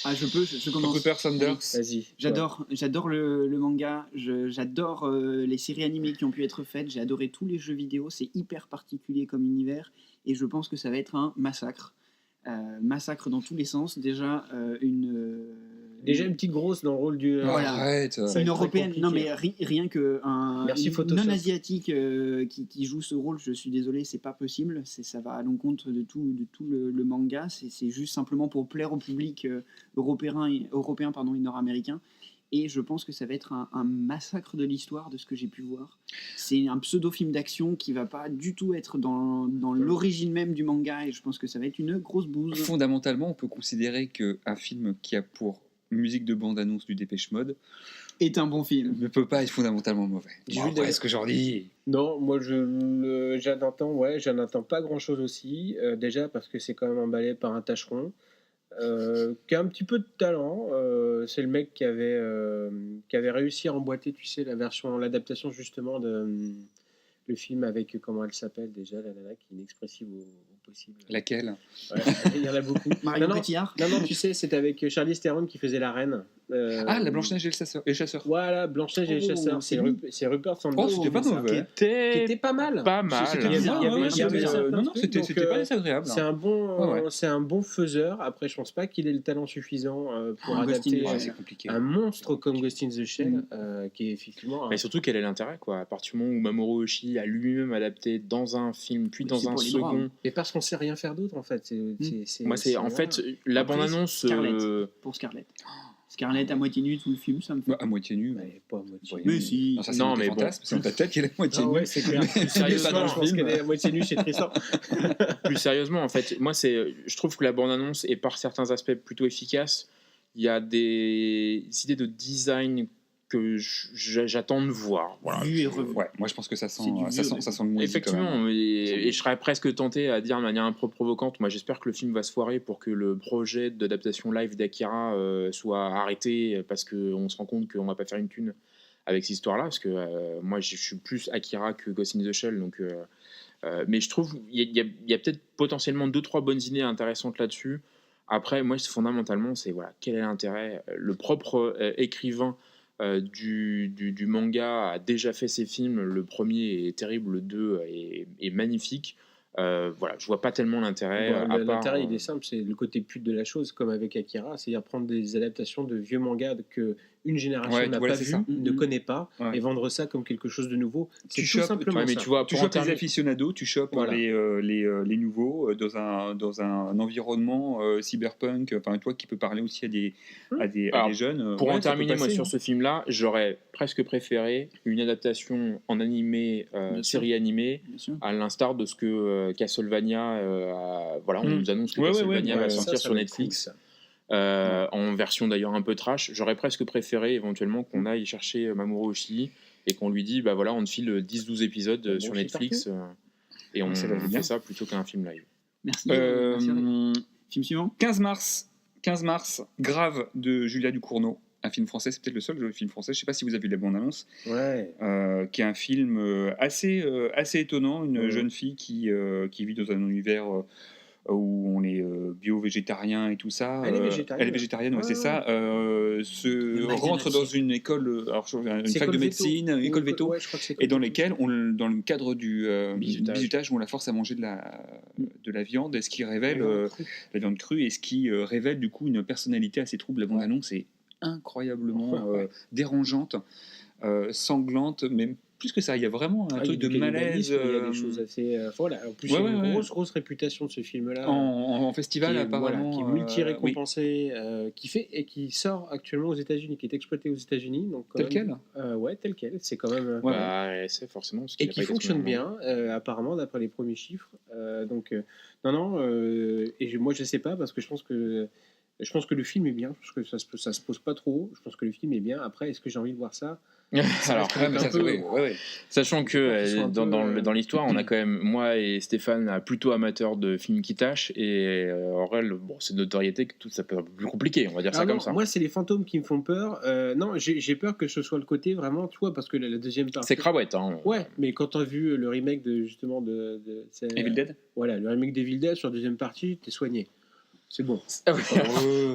Ah, je commence. Rupert Sanders. Vas-y. J'adore le manga, j'adore les séries animées qui ont pu être faites, j'ai adoré tous les jeux vidéo, c'est hyper particulier comme univers et je pense que ça va être un massacre. Massacre dans tous les sens. Déjà, Déjà une petite grosse dans le rôle du. Voilà. Arrête. Ça va une être très européenne, compliqué. non mais rien que Merci, une Photoshop. non-asiatique qui joue ce rôle, je suis désolé, c'est pas possible, ça va à l'encontre de tout le manga, c'est juste simplement pour plaire au public européen et nord-américain. Et je pense que ça va être un massacre de l'histoire de ce que j'ai pu voir. C'est un pseudo-film d'action qui va pas du tout être dans l'origine même du manga et je pense que ça va être une grosse bouse. Fondamentalement, on peut considérer qu'un film qui a pour musique de bande-annonce du Dépêche Mode Est un bon film. ne peut pas être fondamentalement mauvais. J'ai Bon, vu après, des- ce que j'en dis. Non, moi j'en attends pas grand chose aussi. Déjà parce que c'est quand même emballé par un tâcheron qui a un petit peu de talent. C'est le mec qui avait réussi à emboîter, tu sais, l'adaptation justement de le film avec, comment elle s'appelle déjà, la nana qui est inexpressive au possible. Laquelle? Ouais, il y en a beaucoup. Marion non, Cotillard. non, tu sais, c'était avec Charlize Theron qui faisait la reine. Ah, la Blanche-Neige et le chasseur. Voilà, Blanche-Neige et les Oh, chasseurs. c'est C'est lui. C'est Rupert Sanders. Oh, c'était pas mais ça, mauvais. Qui était pas mal. Pas mal. C'était Il y avait- bizarre. il y avait- Ouais, il y avait c'était, certains non, non, trucs, c'était donc, pas désagréable. C'est un bon, Ouais, ouais. c'est un bon faiseur. Après, je pense pas qu'il ait le talent suffisant pour Ah, Ghost in the adapter Shell. Ouais, c'est compliqué. un monstre comme Ghost in the Shell, qui est effectivement. Mais surtout, quel est l'intérêt, quoi? À partir du moment où Mamoru Oshii a lui-même adapté dans un film, puis dans C'est un pour les droits, second. hein. Et parce qu'on sait rien faire d'autre en fait. Moi, c'est en fait la Après, bande-annonce. Scarlett. Pour Scarlett. Scarlett à moitié nue tout le film, ça me fait. Bah, à moitié nu. Ouais, pas à moitié. Ouais. Mais si. Non, ça, c'est Non, non, mais mais bon. fantasme. C'est dans ta tête qu'elle est à moitié Ah nue. ouais, c'est clair. Mais sérieusement, pas dans le je pense film. qu'elle est à moitié nue chez Tristan. Plus sérieusement, en fait, moi, je trouve que la bande-annonce est par certains aspects plutôt efficace. Il y a des idées de design que j'attends de voir. Voilà. Vu et revu. Ouais, moi je pense que ça sent, C'est du vieux, ça sent le moisi quand même. Effectivement, et je serais presque tenté à dire de manière un peu provocante, moi j'espère que le film va se foirer pour que le projet d'adaptation live d'Akira soit arrêté, parce qu'on se rend compte qu'on va pas faire une thune avec cette histoire-là, parce que moi je suis plus Akira que Ghost in the Shell, donc, mais je trouve il y a peut-être potentiellement 2-3 bonnes idées intéressantes là-dessus. Après, moi fondamentalement, c'est voilà, quel est l'intérêt? Le propre écrivain du manga a déjà fait ses films. Le premier est terrible, le 2 est magnifique. Voilà, je vois pas tellement l'intérêt. Bon, à part, l'intérêt, il est simple, c'est le côté pute de la chose, comme avec Akira, c'est-à-dire prendre des adaptations de vieux mangas que une génération Ouais, n'a voilà, pas c'est vu, ça. ne connaît pas, Ouais. et vendre ça comme quelque chose de nouveau. C'est Tu tout chopes- simplement Ouais, mais ça. tu vois, Tu pour en chopes les terminer- aficionados, tu chopes Voilà. les nouveaux dans un environnement cyberpunk, enfin toi qui peux parler aussi à des Alors, jeunes. Pour ouais, en ça peut terminer, moi, passer, sur hein. ce film-là, j'aurais presque préféré une adaptation en animé, Bien sûr. série animée, Bien sûr. à l'instar de ce que Castlevania, voilà, on nous annonce que Ouais, ouais, Castlevania ouais, va ouais, sortir ça sur va être cool, Netflix, ça. en version d'ailleurs un peu trash. J'aurais presque préféré éventuellement qu'on aille chercher Mamoru Oshii et qu'on lui dise, bah voilà, on te file 10-12 épisodes Bon, sur chez Netflix, et on Ça va bien. fait ça plutôt qu'un film live. Merci. Merci, Eric. Film suivant. 15 mars, Grave de Julia Ducournau, un film français, c'est peut-être le seul film français, je ne sais pas si vous avez vu la bande-annonce, Ouais. qui est un film assez étonnant, une Ouais. jeune fille qui vit dans un univers où on est bio-végétarien et tout ça. Elle est végétarienne. Elle est végétarienne, ouais, Ouais, c'est ouais. ça. Se Maïs rentre Nachi. dans une école, alors, une C'est fac de école médecine, une école veto, Ouais, je crois que c'est et dans école lesquelles, dans le cadre du Bizutage. où on la force à manger de la viande, et ce qui révèle veto. la viande crue, et ce qui révèle du coup une personnalité assez trouble. La bande-annonce est incroyablement Ouais. dérangeante, sanglante, mais plus que ça, il y a vraiment un Ah, il y a truc de du malaise. cannibalisme, il y a des choses assez. Voilà. En plus, Ouais, il y a une ouais, ouais. grosse réputation de ce film-là. En qui festival, est, apparemment. qui est multi-récompensé, qui sort actuellement aux États-Unis, qui est exploité aux États-Unis. Donc quand Tel même, quel ouais, tel quel. C'est quand même. Ouais. Bah, c'est forcément parce qu'il Et a qui pas été fonctionne totalement- bien, apparemment, d'après les premiers chiffres. Non. Moi, je sais pas, parce que je pense que. Je pense que le film est bien, je pense que ça se pose pas trop. Je pense que le film est bien. Après, est-ce que j'ai envie de voir ça? Alors, Ah, mais ça, c'est vrai, ouais. sachant que Qu'ils sont un peu, dans l'histoire, on a quand même, moi et Stéphane, plutôt amateurs de films qui tâchent, et Aurel, bon, c'est de notoriété que tout ça peut être un peu plus compliqué, on va dire ça Ah non, comme ça. moi, c'est les fantômes qui me font peur. Non, j'ai peur que ce soit le côté vraiment, toi, parce que la deuxième partie. C'est Cravouette, hein. Ouais, mais quand t'as vu le remake de c'est- Evil Dead. Voilà, le remake d'Evil Dead sur la deuxième partie, t'es soigné. C'est bon. Ah oui,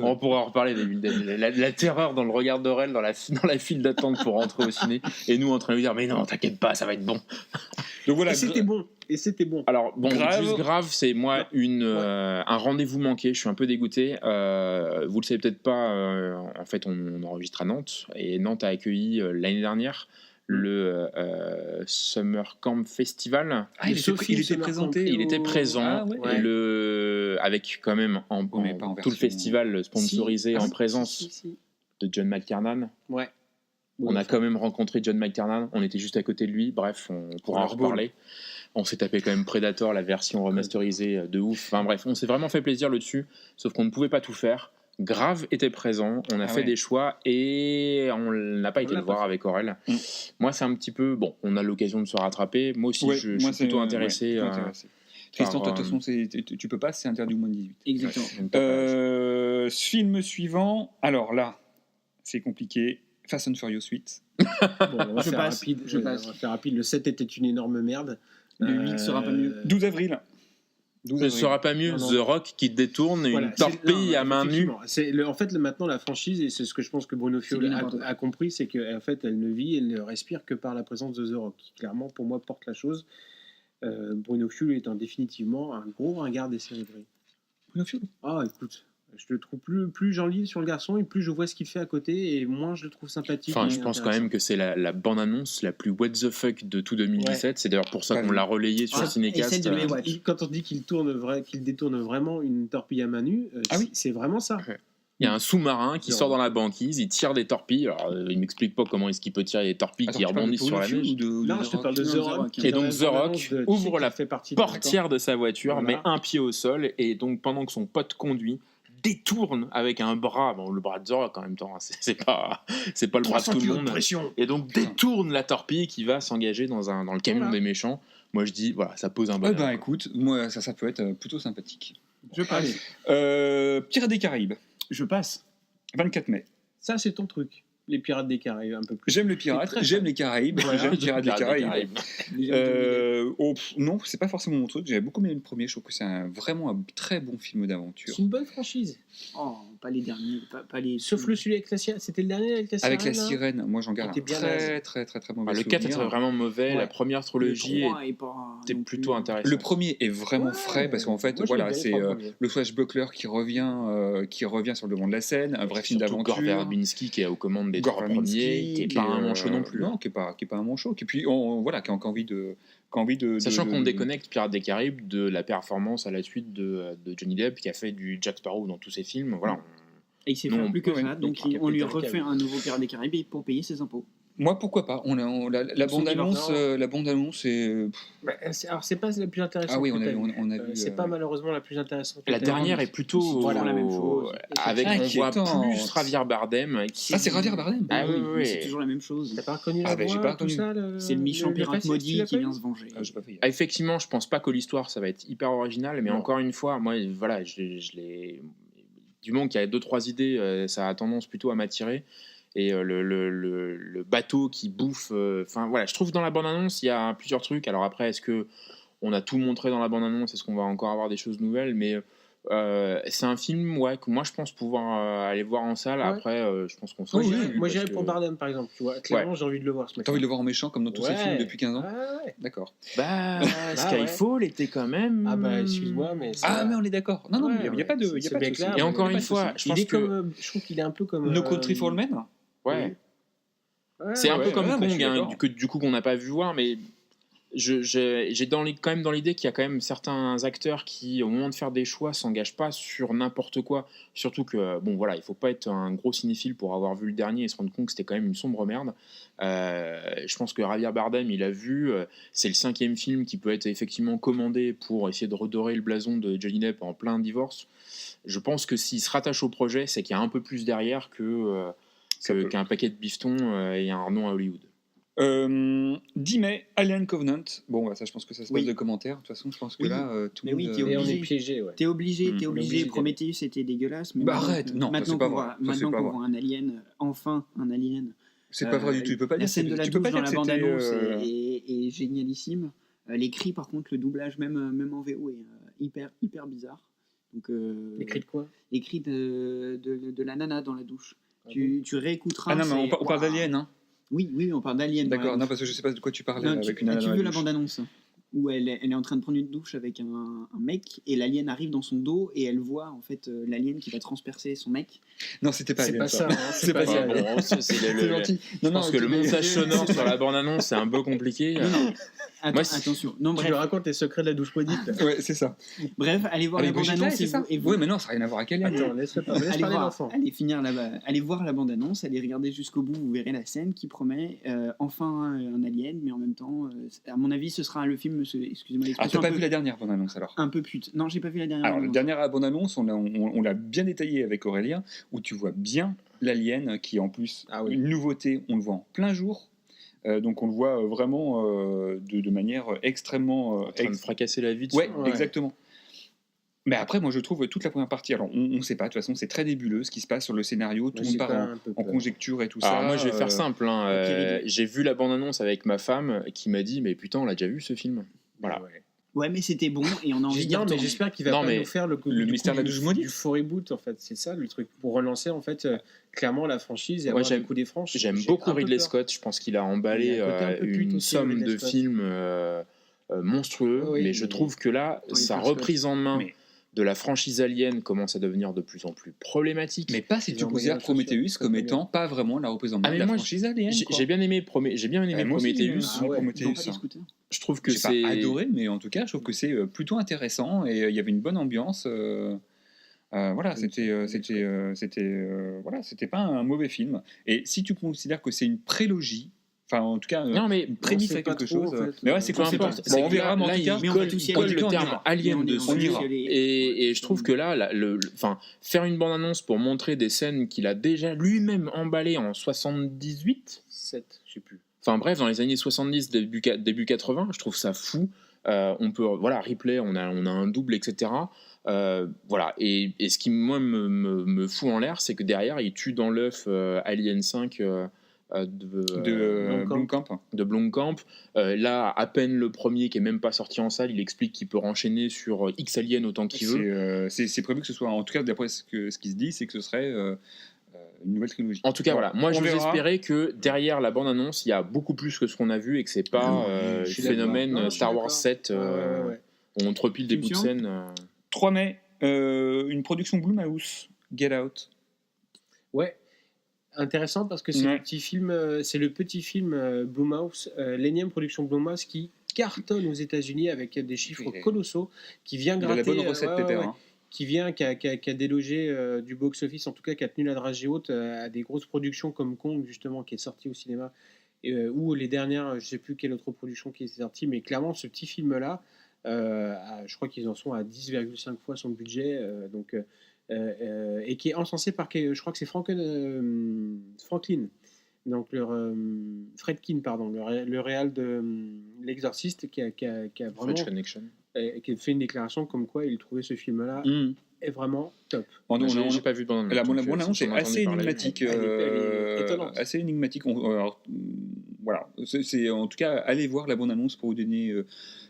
on pourra en reparler des Evil Dead. La terreur dans le regard d'Aurel dans la file d'attente pour rentrer au ciné, et nous en train de lui dire mais non, t'inquiète pas, ça va être bon. Donc voilà. Et c'était bon. Et c'était bon. Alors bon, Grave. juste Grave, c'est moi un rendez-vous manqué. Je suis un peu dégoûté. Vous le savez peut-être pas. En fait, on enregistre à Nantes, et Nantes a accueilli l'année dernière le Summer Camp Festival. Ah, il était présenté. Il était présent, Ah, ouais. avec quand même mais pas en tout le version- festival sponsorisé en présence Si. de John McTiernan. Ouais. On a quand même rencontré John McTiernan, on était juste à côté de lui, bref, on pourra en Super Bowl. reparler. On s'est tapé quand même Predator, la version remasterisée de ouf. Enfin bref, on s'est vraiment fait plaisir le dessus, sauf qu'on ne pouvait pas tout faire. Grave était présent, on a fait ouais. des choix et on n'a pas été l'a le voir pas avec Aurel. Moi, c'est un petit peu. Bon, on a l'occasion de se rattraper. Moi aussi, Ouais, je moi, suis plutôt intéressé. plutôt intéressé. Tristan, par, de toute façon, tu peux pas, c'est interdit au moins de 18. Exactement. Film suivant, alors là, c'est compliqué. Fast and Furious 8. Bon, on va Je faire passe, rapide. je passe. On va faire rapide. Le 7 était une énorme merde. Le 8 sera pas mieux. 12 avril. 12 Ce avril. sera pas mieux Non, non. The Rock qui détourne Voilà, une torpille à main nue. En fait, maintenant, la franchise, et c'est ce que je pense que Bruno C'est Fiol n'importe quoi. a compris, c'est qu'en fait, elle ne vit, elle ne respire que par la présence de The Rock, qui clairement, pour moi, porte la chose. Bruno Fiol étant définitivement un gros ringard des séries gris. Bruno Fiol. Ah, écoute, je le trouve plus j'en lis sur le garçon, et plus je vois ce qu'il fait à côté, et moins je le trouve sympathique. Enfin, et je pense quand intéressant. même que c'est la bande-annonce la plus what the fuck de tout 2017. C'est d'ailleurs pour ça qu'on l'a relayé sur Ah, Cinécast. et celle de euh, Baywatch. Quand on dit qu'il détourne vraiment une torpille à main nue, Ah oui. c'est vraiment ça. Il y a un sous-marin qui The sort Rock. dans la banquise, il tire des torpilles. Alors, il m'explique pas comment est-ce qu'il peut tirer des torpilles qui rebondissent sur la neige. Non, je te parle de Non, The The Rock. Rock. qui Et est dans donc la The Rock bande-annonce de ouvre Chick, la qui fait partie de- portière de sa voiture, Voilà. met un pied au sol, et donc pendant que son pote conduit, détourne avec un bras, bon, le bras de The Rock en même temps, hein, c'est pas le bras de tout le monde, et donc détourne la torpille qui va s'engager dans le camion Voilà. des méchants. Moi je dis, voilà, ça pose un bon. Eh ben écoute, moi ça peut être plutôt sympathique. Je passe. Pirates des Caraïbes, Je passe. 24 mai. Ça, c'est ton truc. Les Pirates des Caraïbes, un peu plus. J'aime les C'est pirates, très j'aime fun. les Caraïbes, Voilà. j'aime les Pirates des Caraïbes. Les gens Non, c'est pas forcément mon truc. J'avais beaucoup aimé le premier. Je trouve que c'est vraiment un très bon film d'aventure. C'est une bonne franchise. Oh, pas les derniers, pas les. Sauf celui avec la sirène. C'était le dernier avec la sirène. Avec la là sirène, moi j'en garde Était un bien très mauvais Le 4 souvenir. était vraiment mauvais, Ouais. la première Le trilogie 3 est pas était non plutôt plus- intéressante. Le premier est vraiment frais parce qu'en fait, Moi, je voilà, l'ai bien, c'est les trois premiers. le swashbuckler qui revient sur le devant de la scène, un vrai film Surtout Gore d'aventure. Verbinski qui est aux commandes des Gore trois Verbinski, premiers, qui est pas un manchot non plus. Non, qui est pas un manchot. Qui puis voilà, qui a envie de. Sachant qu'on déconnecte Pirates des Caraïbes de la performance à la suite de Johnny Depp qui a fait du Jack Sparrow dans tous ses films. Voilà. Et il sait Non, faire plus que ouais, ça, donc Capitaine on lui Caraïbes. refait un nouveau Pirates des Caraïbes pour payer ses impôts. Moi, pourquoi pas la bande-annonce, est. Bah, alors, c'est pas la plus intéressante. Ah oui, que on a t'as vu. vue. On a vu C'est pas malheureusement la plus intéressante. que La t'as dernière vue. est plutôt Ils font la même chose. avec on voit Inquiétante. plus Javier Bardem qui Ah, c'est Javier Bardem. Ah oui, mais oui. c'est toujours la même chose. T'as pas reconnu Ah, la bah, j'ai voix, pas tout reconnu. ça C'est le méchant pirate passif, tu maudit l'as qui pas vient vu se venger. Ah, j'ai pas fait. Ah, effectivement, je pense pas que l'histoire ça va être hyper original, mais Non. encore une fois, moi voilà, je l'ai du moment qu'il y a 2-3 idées, ça a tendance plutôt à m'attirer. Et le bateau qui bouffe, enfin voilà, je trouve que dans la bande-annonce il y a plusieurs trucs. Alors après, est-ce que on a tout montré dans la bande-annonce, est-ce qu'on va encore avoir des choses nouvelles, mais c'est un film que moi je pense pouvoir aller voir en salle. Ouais. Après, je pense qu'on sera Oui, déçus Moi parce j'irais que- pour Bardem par exemple, tu vois. Clairement, j'ai envie de le voir ce mec. T'as envie de le voir en méchant comme dans tous ces films depuis 15 ans. Ouais. D'accord. Bah, ouais. Skyfall était quand même. Ah bah excuse-moi, mais Ah, mais on est d'accord. Non, Ouais, il n'y a pas de. ouais. Il y a Ce pas de mec-là, souci. Et encore Il y a une pas de fois, souci. je pense il est que comme, je trouve qu'il est un peu comme No Country for Old Men. ouais. Ouais, C'est un ouais, peu comme ouais, mais je Kong, suis hein, d'accord. du coup qu'on n'a pas vu voir, mais j'ai quand même dans l'idée qu'il y a quand même certains acteurs qui, au moment de faire des choix, s'engagent pas sur n'importe quoi. Surtout que, bon voilà, il faut pas être un gros cinéphile pour avoir vu le dernier et se rendre compte que c'était quand même une sombre merde. Je pense que Javier Bardem, il a vu, c'est le 5e film qui peut être effectivement commandé pour essayer de redorer le blason de Johnny Depp en plein divorce. Je pense que s'il se rattache au projet, c'est qu'il y a un peu plus derrière qu'un paquet de bifetons et un nom à Hollywood. 10 mai, Alien Covenant. Bon, bah, ça, je pense que ça se passe Oui. de commentaires. De toute façon, je pense que Oui. là, tout Mais le oui, monde. t'es Et on obligé. est piégé, ouais. T'es obligé, on est obligé d'y aller. Prometheus c'était dégueulasse. Mais Bah, maintenant arrête, que- non, ça, maintenant c'est pas qu'on vrai. voit, Ça, c'est maintenant pas qu'on vrai. voit un alien, enfin un alien. C'est pas vrai du tout. Tu peux pas La dire scène de la tu peux douche pas dans dire la que c'était, bande-annonce est génialissime. Les cris, par contre, le doublage, même en VO, est hyper bizarre. Donc, Les cris de quoi? les cris de la nana dans la douche. Tu réécouteras. Ah non, mais c'est- on parle waouh. d'Alien, hein. Oui, on parle d'Alien. dans la D'accord, non, douche. parce que je sais pas de quoi tu parlais Non, avec tu, une nana as-tu dans la vu la douche. bande-annonce où elle est en train de prendre une douche avec un mec et l'alien arrive dans son dos et elle voit en fait l'alien qui va transpercer son mec. Non, c'était pas C'est Alien. pas ça, hein, C'est pas ça. Bon, c'est C'est gentil. Je pense que le montage sonore sur la bande-annonce c'est un peu compliqué. Moi, Attention. Non, Tu bref, lui racontes les secrets de la douche maudite. là. Ouais, c'est ça. allez voir Avec la Brigitte bande-annonce Lai, c'est ça et vous, Oui, mais non, ça n'a rien à voir avec Alien. Attends, laisse parler l'enfant. allez voir la bande-annonce, allez regarder jusqu'au bout, vous verrez la scène qui promet enfin un alien, mais en même temps, à mon avis, ce sera le film, excusez-moi Ah, l'expression, t'as pas un vu peu- la dernière bande-annonce alors un peu pute. Non, j'ai pas vu la dernière. Alors, la bande-annonce. dernière bande-annonce, on l'a bien détaillée avec Aurélien, où tu vois bien l'alien, qui est en plus Ah oui. une nouveauté, on le voit en plein jour. Donc on le voit vraiment de manière extrêmement... En train de fracasser la vitre. Ouais, Ouais. exactement. Mais après, moi je trouve toute la première partie, alors on ne sait pas, de toute façon c'est très nébuleux ce qui se passe sur le scénario, tout le monde part en conjecture et tout ça. Alors moi je vais faire simple, hein. Pierre, J'ai vu la bande-annonce avec ma femme qui m'a dit mais putain on l'a déjà vu ce film. Voilà. Ouais, mais c'était bon et on a envie d'y Non, mais retourner. j'espère qu'il va Non, pas mais nous faire le mystère de la douche maudite. du faux reboot en fait. C'est ça le truc pour relancer en fait clairement la franchise et Moi, avoir le coup des franches. J'aime J'ai beaucoup un peu Ridley peur. Scott, je pense qu'il a Il emballé y a un côté un peu pute une aussi, somme Ridley de Scott. films monstrueux, Oui, mais je mais- trouve que là, Tony sa Scott. reprise en main Mais- de la franchise Alien commence à devenir de plus en plus problématique. Mais pas si Ils tu ont considères envoyé un social, Prometheus ça comme fait étant pas vraiment la représentation Ah, de mais la moi, franchise Alien. quoi. J'ai bien aimé, j'ai bien aimé Moi aussi, Prometheus. j'ai Ah ouais. Ils ont Prometheus. pas les scooters. Je trouve que J'ai pas c'est adoré, mais en tout cas, je trouve que c'est plutôt intéressant et il y avait une bonne ambiance. Voilà, c'était pas un mauvais film. Et si tu considères que c'est une prélogie, enfin en tout cas Non mais une prémisse on sait à pas quelque trop, chose, en fait. mais ouais, c'est peu quoi, importe. bon, C'est on que verra, mais en là, tout cas, il mais on va colle, tous y il colle aller. le On terme ira. Alien Mais on dessus. va y tous va. y aller. Et je trouve que là, enfin, faire une bande-annonce pour montrer des scènes qu'il a déjà lui-même emballées en 78, 7, je sais plus. enfin bref, dans les années 70, début 80, je trouve ça fou. On peut, voilà, Ripley, on a un double, etc. Voilà, et ce qui, moi, me fout en l'air, c'est que derrière, il tue dans l'œuf Alien 5 Blomkamp. de Blomkamp. Là, à peine le premier qui est même pas sorti en salle, il explique qu'il peut enchaîner sur X Alien autant qu'il veut. C'est prévu que ce soit, en tout cas d'après ce qui se dit, c'est que ce serait une nouvelle trilogie. En tout cas, voilà. Moi, on je verra. espérais que derrière la bande-annonce, il y a beaucoup plus que ce qu'on a vu et que c'est pas le je suis phénomène d'accord. Non, je suis Star Wars d'accord. 7 Ouais. où on entrepile des Tu me bouts de sens scène. 3 mai, une production Blumhouse, Get Out. Ouais, intéressant parce que c'est Ouais. le petit film Blumhouse, l'énième production Blumhouse qui cartonne aux États-Unis avec des chiffres Il est- colossaux, qui vient Il a la gratter, bonne recette pépère. Hein. qui a délogé du box-office, en tout cas qui a tenu la dragée haute à des grosses productions comme Kong justement qui est sorti au cinéma, ou les dernières, je sais plus quelle autre production qui est sortie, mais clairement ce petit film-là, je crois qu'ils en sont à 10,5 fois son budget, et qui est encensé par, je crois que c'est Franklin, donc Fredkin, pardon, le réal de l'Exorciste, qui a vraiment French Connection. qui a fait une déclaration comme quoi il trouvait ce film-là est vraiment top. Bon, J'ai pas vu de bande-annonce. La donc, bande-annonce si est j'en entendais assez parler, énigmatique. Elle est étonnante. Assez énigmatique. Voilà. C'est en tout cas, allez voir la bande-annonce pour vous donner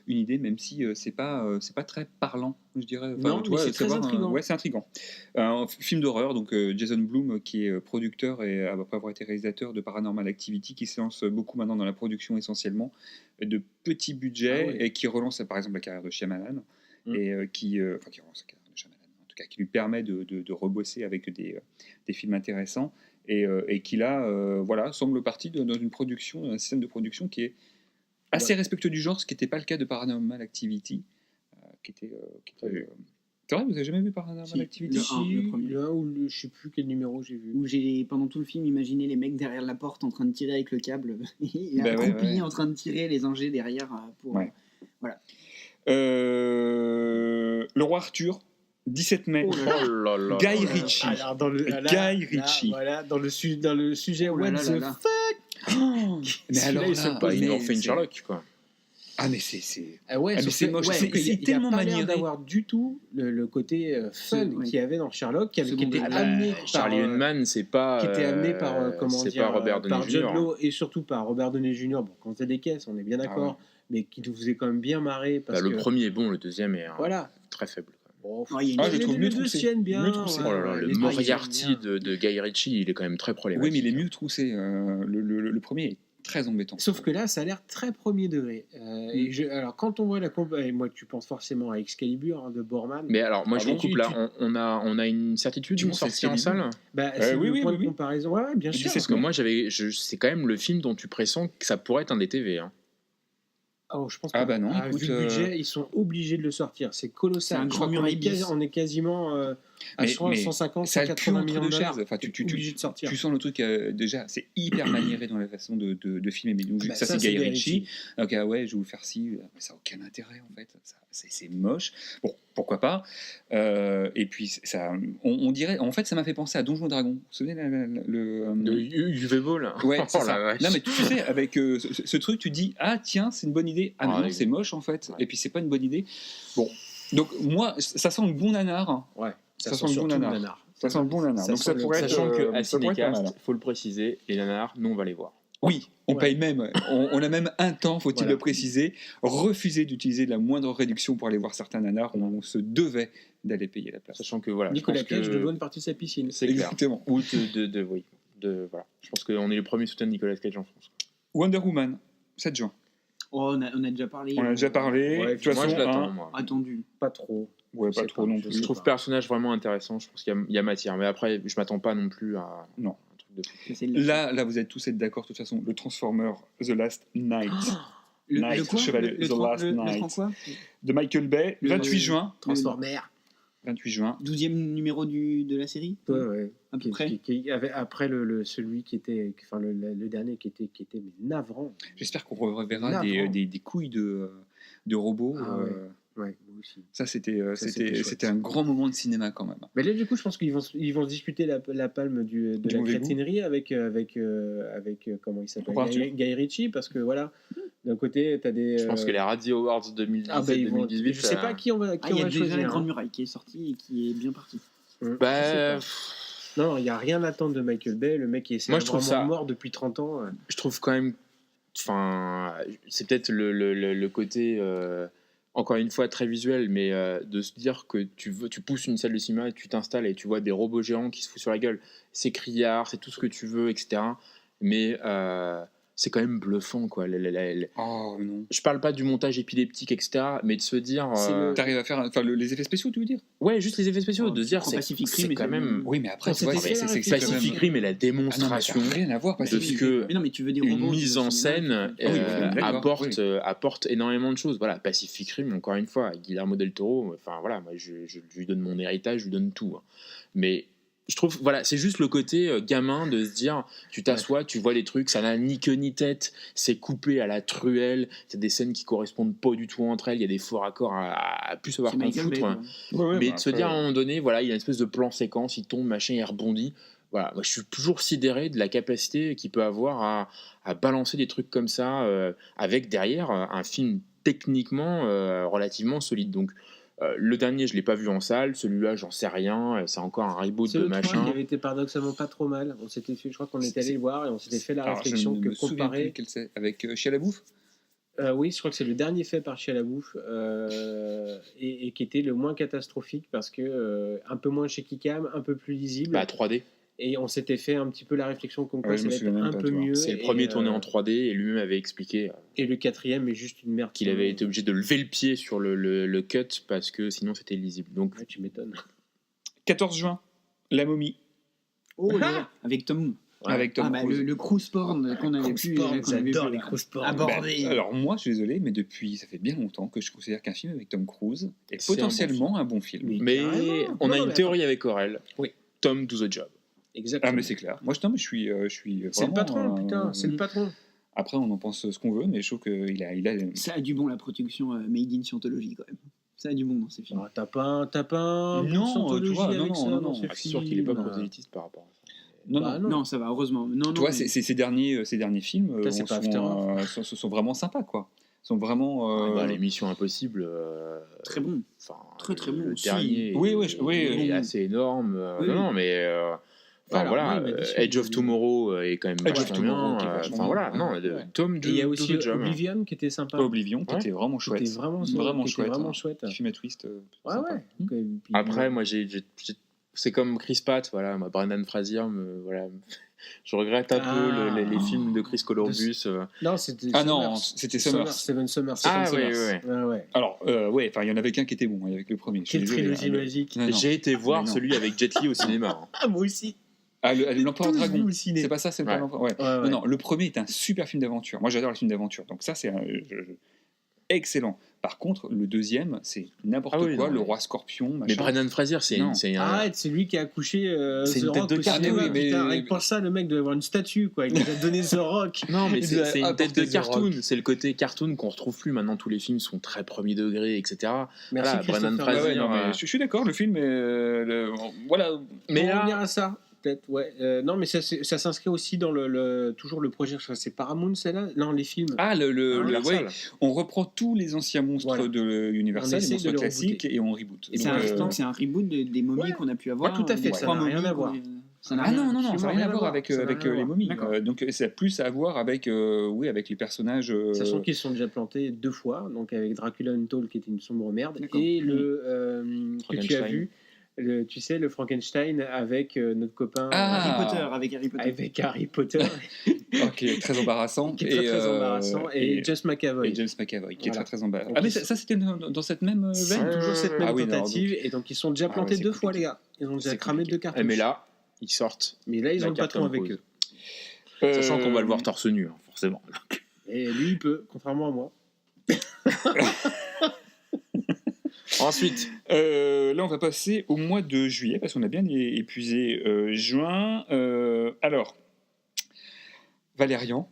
une idée, même si c'est pas très parlant, je dirais. Enfin, Non, tu mais vois, c'est très savoir, intriguant. ouais, c'est intriguant. Un film d'horreur, donc Jason Blum, qui est producteur et après avoir été réalisateur de Paranormal Activity, qui se lance beaucoup maintenant dans la production essentiellement de petits budgets Ah oui. et qui relance par exemple la carrière de Shyamalan et qui relance la carrière de Shyamalan, en tout cas qui lui permet de rebosser avec des films intéressants et qui là voilà, semble parti dans une production, un système de production qui est assez respectueux du genre, ce qui n'était pas le cas de Paranormal Activity, qui était c'est vrai, vous avez jamais vu Paranormal Si, Activity? le premier. Le 1 ou le, je sais plus quel numéro j'ai vu. Où j'ai pendant tout le film imaginé les mecs derrière la porte en train de tirer avec le câble et Bah ouais, accroupis ouais. en train de tirer les ingés derrière pour Ouais. voilà. Le Roi Arthur, 17 mai. Oh là là. Oh là là. Guy là là. Ritchie. Alors, dans le, Guy Ritchie. voilà, dans le sujet Oh là what là the là là. fuck. Mais Celui-là, alors il se là, Bah, ils mais nous ont fait une c'est- Sherlock, quoi. Ah mais c'est Ouais, mais sauf c'est que- moche, ouais, c'est- sauf qu'il c'est y a tellement pas l'air maniéré. d'avoir du tout le côté fun Oui. qu'il y avait dans Sherlock, qui était Secondaire. amené par Charlie Hunnam, c'est pas. qui était amené par c'est pas Robert Downey par Judd Jr. Law et surtout par Robert Downey Jr. Bon, quand c'est des caisses, on est bien d'accord, mais qui nous faisait quand même bien marrer parce Bah, le que premier est bon, le deuxième est voilà. très faible. Bon, Ouais, il y a une- Ah, je trouve mieux les deux troussé. tiennent bien. Mieux troussé. Oh là là, ouais, le les deux Moriarty tiennent bien. de Guy Ritchie, il est quand même très problématique. Oui, mais il est mieux troussé. Le premier est très embêtant. Sauf que là, ça a l'air très premier degré. Alors, quand on voit la comp, et moi, tu penses forcément à Excalibur de Borman. Mais alors, moi, je Pardon, vous coupe là. On a une certitude Tu d'une penses sortie en Excalibur salle. Bah, c'est oui, le oui, point oui, de oui. comparaison. Ouais, bien sûr. Parce que moi, c'est quand même le film dont tu pressens que ça pourrait être un des TV. Hein. Oh, je pense Ah que, bah non, écoute, vu le budget, ils sont obligés de le sortir. C'est C'est colossal. un Je crois grand qu'on est, muraille bis. on est quasiment à Mais 150, ça a le cul 180 entre millions deux de dollars. chaises. Enfin, tu obligé de sortir. tu sens le truc déjà, c'est hyper maniéré dans la façon de filmer. Mais donc, Bah, ça, ça, c'est Guy c'est Guy Ritchie. Ok, ouais, je vais vous faire ci. Mais ça n'a aucun intérêt en fait. C'est moche. Bon, pourquoi pas. Et puis ça, on dirait. En fait, ça m'a fait penser à Donjons et Dragons. Vous vous souvenez De UV Ball. Ouais, c'est Oh la ça. vache. Non, mais tu sais, avec ce truc, tu dis ah tiens, c'est une bonne idée. Ah, Ah, mais non, oui. c'est moche en fait. Ouais. Et puis c'est pas une bonne idée. Bon, donc moi, ça sent le bon nanar. Ouais. Ça sent le bon surtout nanar. Ça sent le bon nanar. Ça Donc sent ça le- pourrait être. Sachant que à ça pourrait être pas Cinécast, mal. faut le préciser, les nanars, nous on va les voir. Oui, on Ouais. paye même. On a même un temps, faut-il Voilà. le préciser, refusé d'utiliser la moindre réduction pour aller voir certains nanars. On se devait d'aller payer la place. Sachant que voilà, Nicolas je pense Cage que de bonne partie de sa piscine. c'est clair. Exactement. Ou oui, voilà. Je pense qu'on est les premiers soutiens de Nicolas Cage en France. Wonder Woman, 7 juin. Oh, on a déjà parlé. On en a déjà parlé. Ouais, de toute Moi, façon, je l'attends. hein, Moi. Attendu. Pas trop. ouais, Je pas sais trop pas, non je plus. Je sais trouve pas. le personnage vraiment intéressant. Je pense qu'il y a matière. Mais après, je m'attends pas non plus à Non. un truc de fou. Ça, c'est le- Là, vous allez tous être d'accord. De toute façon, le Transformer The Last Night le Night, quoi Chevalier, le The tran- Last le Night. tran- quoi de Michael Bay, Le- 28 juin. Transformer. 28 juin. 12e numéro de la série Ouais. à peu près. Qui avait, après celui qui était, enfin le dernier qui était mais navrant. J'espère qu'on reverra Navrant. des couilles de robots. Ah ouais. Ouais, moi aussi. Ça, c'était chouette. c'était un grand moment de cinéma quand même. Mais là, du coup, je pense qu'ils vont se disputer la palme de Du la mauvais crétinerie avec comment il s'appelle, Pourquoi Arthur Guy Ritchie, parce que voilà, d'un côté, t'as des. Je pense que les Radio Awards ils vont. 2017-2018. Je sais pas qui on va Ah, il y a déjà choisir. la hein. Grande Muraille qui est sortie et qui est bien partie. Je sais Bah, pas. Non, il n'y a rien à attendre de Michael Bay. Le mec est Moi, je trouve vraiment ça- mort depuis 30 ans. Je trouve quand même. Enfin, c'est peut-être le côté, encore une fois, très visuel, mais de se dire que tu pousses une salle de cinéma et tu t'installes et tu vois des robots géants qui se foutent sur la gueule. C'est criard, c'est tout ce que tu veux, etc. Mais c'est quand même bluffant, quoi. Oh non. Je parle pas du montage épileptique, etc., mais de se dire. C'est le- T'arrives à faire les effets spéciaux, tu veux dire? Ouais, juste les effets spéciaux, Oh, de se dire, prends Pacific c'est Rim et quand tu- même. Oui, mais après, On tu vois, s'était fait la c'est réflexion. Pacific Rim et la Ah non, mais démonstration ça n'a rien à voir, de Pacific ce que Mais non, mais tu veux des une robots mise au en cinéma, scène tu- Ah oui, d'accord, apporte énormément de choses. Voilà, Pacific Rim, encore une fois, Guillermo del Toro, enfin voilà, moi je lui donne mon héritage, je lui donne tout. Hein. Mais je trouve, voilà, c'est juste le côté gamin de se dire, tu t'assois, tu vois les trucs, ça n'a ni queue ni tête, c'est coupé à la truelle, c'est des scènes qui correspondent pas du tout entre elles, il y a des faux raccords à plus savoir C'est qu'en Michael Bay, foutre. quoi. Mais de se dire à un moment donné, voilà, il y a une espèce de plan séquence, il tombe, machin, il rebondit. Voilà, moi je suis toujours sidéré de la capacité qu'il peut avoir à balancer des trucs comme ça, avec derrière un film techniquement relativement solide. Donc le dernier, je l'ai pas vu en salle, celui-là, j'en sais rien, c'est encore un reboot C'est de le 3 machin. qui avait été paradoxalement pas trop mal. On s'était fait, je crois qu'on était allé le voir et on s'était fait la Alors, réflexion je que me souviens plus comparé. lequel c'est. Avec Chia la bouffe. Oui, je crois que c'est le dernier fait par Chia la bouffe et qui était le moins catastrophique parce que un peu moins shaky cam, un peu plus lisible. Bah, 3D. Et on s'était fait un petit peu la réflexion comme quoi Ouais, je ça me allait être souviens même un pas, peu tu vois. mieux. C'est le et, premier tourné en 3D et lui-même avait expliqué Et le quatrième est juste une merde. qu'il avait été obligé de lever le pied sur le cut parce que sinon c'était lisible. Donc Ouais, tu m'étonnes. 14 juin, La Momie, Oh, là, avec Tom. avec Tom Ah, bah, Cruise. le cruise porn qu'on avait pu J'adore les cruise porn. aborder. Ben, alors moi, je suis désolé, mais depuis, ça fait bien longtemps que je considère qu'un film avec Tom Cruise est C'est un bon potentiellement un bon film. Oui. mais Carrément. on a Non, une mais théorie avec Aurel. Oui. Tom do the job. Exactement. Ah mais c'est clair. Moi, je suis C'est le vraiment, patron, putain, c'est le patron. Après, on en pense ce qu'on veut, mais je trouve qu'il a Ça a du bon, la production Made in Scientologie, quand même. Ça a du bon dans ces films. Ah, t'as pas un Non, Scientologie tu vois, avec non, ça non, dans non. ce Ah, c'est sûr qu'il est pas film. prosélytiste par rapport à ça. non, Bah, non. Non, ça va, heureusement. Non, Tu non, vois, mais- ces derniers films Putain, c'est pas After sont vraiment sympas, quoi. Sont vraiment. Bah, les Missions Impossibles. Très bon. Enfin, Très, très bon. Le Si. dernier Oui, est oui. assez énorme. Oui, non, oui. non, mais. Enfin Voilà, voilà, oui, mais bien sûr, Edge of oui. Tomorrow est quand même Edge of vachement Tomorrow, bien. qui est vachement Enfin voilà, bien. non, Ouais. Tom Et il y a do aussi the job. Oblivion qui était sympa. Oblivion, qui Ouais. était vraiment chouette. Qui était vraiment Vraiment qui était chouette. vraiment hein. chouette. Film à twist. Ouais, sympa. ouais. Puis- Après, moi, c'est comme Chris Pratt, voilà, moi, Brendan Fraser, voilà, je regrette un Ah. peu les films de Chris Columbus. Non, c'était Ah non, Summers. c'était Summers. Seven Summers. Ah, Seven ouais, Summers. ouais, Ouais, ouais. Alors, ouais, enfin, il y en avait qu'un qui était bon, avec le premier. Je suis Quelle désolé, trilogie hein, le- magique. Non, non. J'ai été voir Mais non. celui avec Jet Li au cinéma. Ah, moi aussi. Ah, l'Empereur Tous Dragon. vu au ciné. C'est pas ça, c'est Ouais. l'Empereur. Ouais. Ouais, ouais. Non, non, le premier est un super film d'aventure. Moi, j'adore les films d'aventure. Donc ça, c'est excellent. Par contre, le deuxième, c'est n'importe Ah oui, quoi. non, Le mais- roi scorpion, machin. Mais Brendan Fraser, Non. c'est un. Arrête, c'est lui qui a accouché C'est The une tête Rock de au carton, cinéma, oui, mais- putain, rien que pour ça, le mec doit avoir une statue, quoi. Il nous a donné The Rock. Non, mais Il c'est a c'est une apporté tête de The cartoon. Rock. C'est le côté cartoon qu'on retrouve plus maintenant. Tous les films sont très premier degré, etc. Merci, Voilà, Christopher Brendan Ouais, Fraser, ouais, non, mais euh, je suis d'accord, le film est. Voilà. Mais Pour revenir là, à ça, peut-être, ouais. Non, mais ça s'inscrit aussi dans toujours le projet. C'est Paramount, celle-là. Non, les films. Ah, Universal. ouais, on reprend tous les anciens monstres Voilà. de Universal, On les essaie monstres de les classiques, rebooter. et on reboot. Et C'est Donc, un, c'est un reboot des momies Ouais. qu'on a pu avoir. Ouais, tout à fait, Les ça trois n'a rien momies à qu'on- voir. Ça n'a Ah non, non, non, ça absolument n'a rien à voir avec, Ça n'a avec rien à les voir. momies. D'accord. Donc ça a plus à voir avec, oui, avec les personnages. Sachant qu'ils se sont déjà plantés 2 fois, donc avec Dracula Untold qui était une sombre merde, D'accord. et le que tu as Frankenstein. vu, tu sais, le Frankenstein avec notre copain Ah. Harry Potter, avec Harry Potter. avec Harry Potter, Ok, très embarrassant. qui est très, très embarrassant, et Just McAvoy. et James McAvoy, qui est Voilà. très très embarrassant. Donc, Ah, mais ils ça c'était dans cette même C'est veine. toujours cette même Ah oui, non, tentative, et donc ils sont déjà Ah plantés ouais, c'est 2 fois, les compliqué. gars. Ils ont déjà C'est cramé compliqué. 2 cartouches. mais là, ils sortent. Mais là, ils la ont le patron cartonne avec rose. eux. Sachant qu'on va le voir torse nu, hein, forcément. Et lui, il peut, contrairement à moi. Ensuite, Là, on va passer au mois de juillet parce qu'on a bien épuisé juin. Alors, Valérian.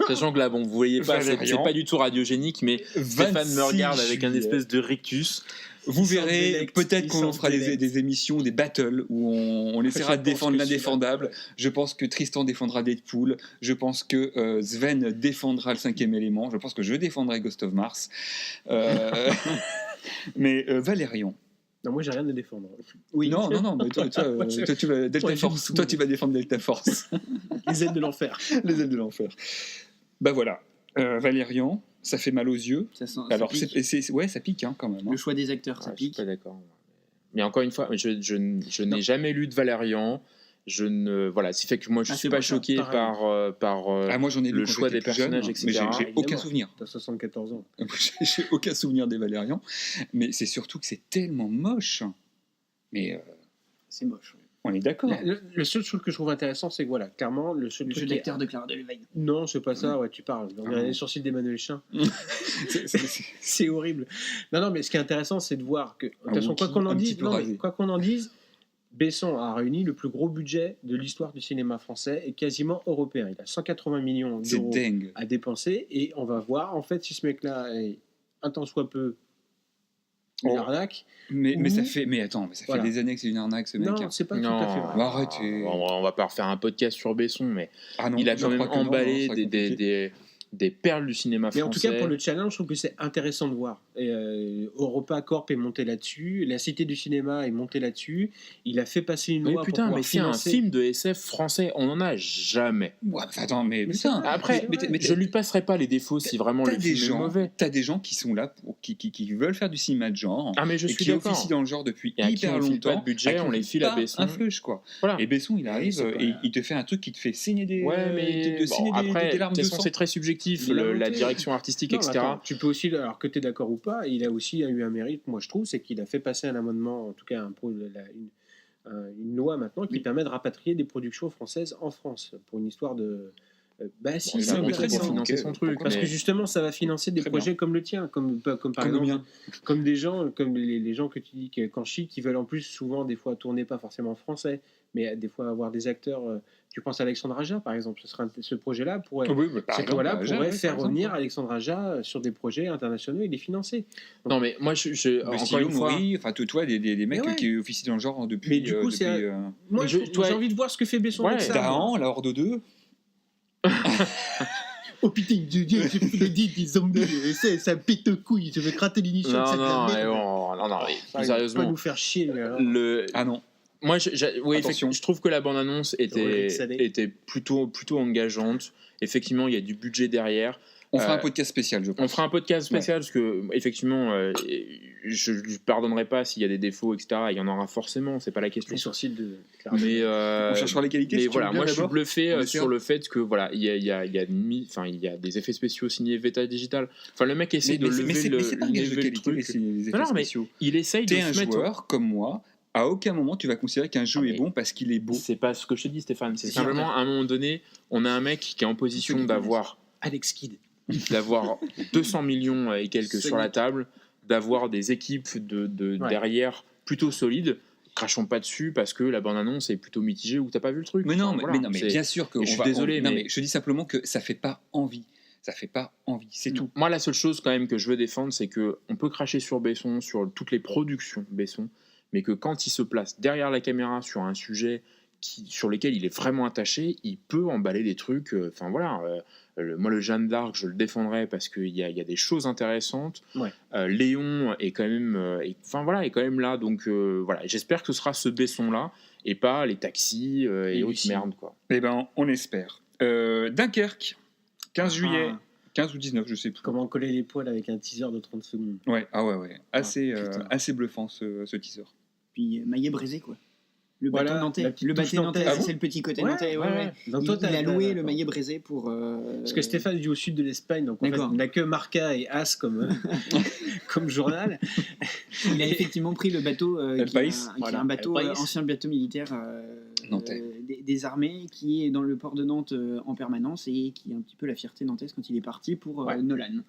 sachant que là, bon, vous voyez pas, c'est Valérian. pas du tout radiogénique, mais Stéphane me 26 regarde avec un juillet. espèce de rictus. Vous Il sort verrez, d'élect, peut-être il qu'on sort fera d'élect. des émissions, des battles où on essaiera Je de pense défendre que l'indéfendable. Je pense que Tristan défendra Deadpool. Je pense que Sven défendra le 5e élément. Je pense que je défendrai Ghost of Mars. Mais Valérian. Non, moi, j'ai rien à défendre. Oui. Non, mais toi, tu vas Delta Ouais, Force. je me Toi, tu vas défendre Delta Force. Les ailes de l'enfer. Les ailes de l'enfer. Bah voilà. Valérian, ça fait mal aux yeux. Ça sent, Alors, ça pique. ouais, ça pique quand même. Le choix des acteurs, ça Ouais, je suis pique. pas d'accord. Mais encore une fois, je n'ai jamais lu de Valérian. Voilà, ce qui fait que moi je Ah, suis c'est pas pour ça, choqué pareil. par Ah, moi, j'en ai lu le quand choix j'étais des plus jeune, personnages, mais etc. j'ai aucun Évidemment. souvenir. T'as 74 ans. J'ai aucun souvenir des Valérians. Mais c'est surtout que c'est tellement moche. Mais C'est moche. Ouais. on est d'accord. Le seul truc que je trouve intéressant, c'est que voilà, clairement, le seul Le truc jeu qui est- d'acteur de Clara Delevingne. Non, c'est pas ça, ouais, tu parles. On dirait les sourcils d'Emmanuel Chin. C'est horrible. Non, mais ce qui est intéressant, c'est de voir que, de toute façon, quoi Wookie qu'on en un petit dise, peu non, mais rasé. quoi qu'on en dise, Besson a réuni le plus gros budget de l'histoire du cinéma français et quasiment européen. Il a 180 millions C'est d'euros dingue. à dépenser et on va voir en fait si ce mec-là est un tant soit peu une Oh. arnaque. Mais ça Ou- fait. Mais attends, mais ça Voilà. fait des années que c'est une arnaque ce mec. Non, c'est pas tout Non, à fait vrai. Bah, arrêtez. on va pas refaire un podcast sur Besson, mais Ah non, il a je quand même crois que non, emballé ça serait compliqué. des perles du cinéma Mais français. en tout cas, pour le challenge, je trouve que c'est intéressant de voir. Et, Europa Corp est monté là-dessus, la Cité du cinéma est montée là-dessus. Il a fait passer une Mais loi putain, pour pouvoir mais c'est un financer. film de SF français, on en a jamais. Ouais, attends, mais Mais putain. c'est vrai. Après, mais je lui passerai pas les défauts si vraiment t'as le des film est gens, mauvais. t'as des gens qui sont là pour qui veulent faire du cinéma de genre. Ah mais je et suis qui d'accord. officient dans le genre depuis Et à qui hyper on file longtemps. pas de budget, à qui on les file à pas Besson. un fleuche, quoi. Voilà. Et Besson, il arrive c'est pas- et il te fait un truc qui te fait saigner des, Ouais, mais saigner bon, des après, larmes de de toute sang. façon, c'est très subjectif, Mais la la volonté- direction artistique, Non, etc. attends, tu peux aussi, alors que tu es d'accord ou pas, il a aussi eu un mérite, moi je trouve, c'est qu'il a fait passer un amendement, en tout cas une loi maintenant qui permet de rapatrier des productions françaises en France pour une histoire de. Bah si, Bon, c'est il a montré intéressant. pour financer Ok, son truc. pourquoi Parce mais- que justement, ça va financer des Très projets comme le tien, comme par Comme le exemple, mien. comme des gens, comme les gens que tu dis qu'en Chine, qui veulent en plus souvent des fois tourner pas forcément en français, mais des fois avoir des acteurs. Tu penses à Alexandre Aja par exemple, ce projet-là pourrait. Oui, bah, par Cette exemple, loi-là bah, pourrait ouais, faire par exemple. revenir Alexandre Aja sur des projets internationaux et les financer. Non, mais moi, Bah, encore Stilo, une fois, Mori, enfin, toi, des mecs ouais. qui officient dans le genre depuis. Mais du coup, c'est depuis, Moi, Mais j'ai toi- envie de voir ce que fait Besson Ouais, avec ça. moi. Dahan, la Horde 2. Oh putain, j'ai dit des zombies, ça pète couille, je vais gratter l'émission de non, cette non, merde. non, mais Pas sérieusement, nous faire chier, mais alors. le, Ah non. moi, oui, Attention. je trouve que la bande-annonce Ulrich Salé. était plutôt engageante. Effectivement, il y a du budget derrière. On fera Euh, un podcast spécial, je pense. On fera un podcast spécial parce que, effectivement, je ne lui pardonnerai pas s'il y a des défauts, etc. Il y en aura forcément, c'est pas la question. Les sourcils de. Mais, On cherchera les qualités. mais si tu voilà, veux bien, moi je suis d'abord. bluffé Bien sûr. sur le fait que voilà, il y a des effets spéciaux signés Veta Digital. Enfin, le mec essaie de lever mais c'est pas un gage de lever le qualité, truc. les effets Non, mais spéciaux. Il essaye de T'es un se mettre. joueur comme moi. À aucun moment tu vas considérer qu'un jeu Ah, est mais bon parce qu'il est beau. C'est pas ce que je te dis, Stéphane. C'est C'est simplement à un moment donné, on a un mec qui est en position d'avoir Alex Kidd. 200 millions et quelques Sonic. sur la table, d'avoir des équipes Ouais. derrière plutôt solides. Crachons pas dessus parce que la bande-annonce est plutôt mitigée ou t'as pas vu le truc. Mais non, Enfin, mais, voilà, non, mais c'est- bien sûr que. Et je suis désolé, non, mais- mais je dis simplement que ça fait pas envie. Ça fait pas envie, c'est tout. Moi, la seule chose quand même que je veux défendre, c'est que on peut cracher sur Besson, sur toutes les productions Besson, mais que quand il se place derrière la caméra sur un sujet sur lesquels il est vraiment attaché, il peut emballer des trucs. Enfin voilà, moi le Jeanne d'Arc, je le défendrai parce qu'il y a des choses intéressantes. Ouais. Léon est quand même, est quand même là. Donc voilà, j'espère que ce sera ce Besson là et pas les taxis et autres Lucie. merdes quoi. Eh ben, on espère. Dunkerque, 15 juillet, Ah. 15 ou 19, je sais plus. Comment coller les poils avec un teaser de 30 secondes. Ouais, ah ouais. Assez, putain. assez bluffant ce teaser. Puis Maillet Braisé, quoi. Le Voilà, bateau nantais. la petite Le touche bateau nantais, nantaise. ça, c'est le petit côté Ouais, nantais. Ouais, ouais. Donc Il, toi, il a loué le d'accord. maillet braisé pour. Parce que Stéphane vit au sud de l'Espagne, donc en fait, D'accord. il n'a que Marca et As comme, comme journal. Il a effectivement pris le bateau El qui est País. un Voilà, bateau, El País. ancien bateau militaire Nantais. des armées, qui est dans le port de Nantes en permanence et qui est un petit peu la fierté nantaise quand il est parti pour Ouais. Nolan.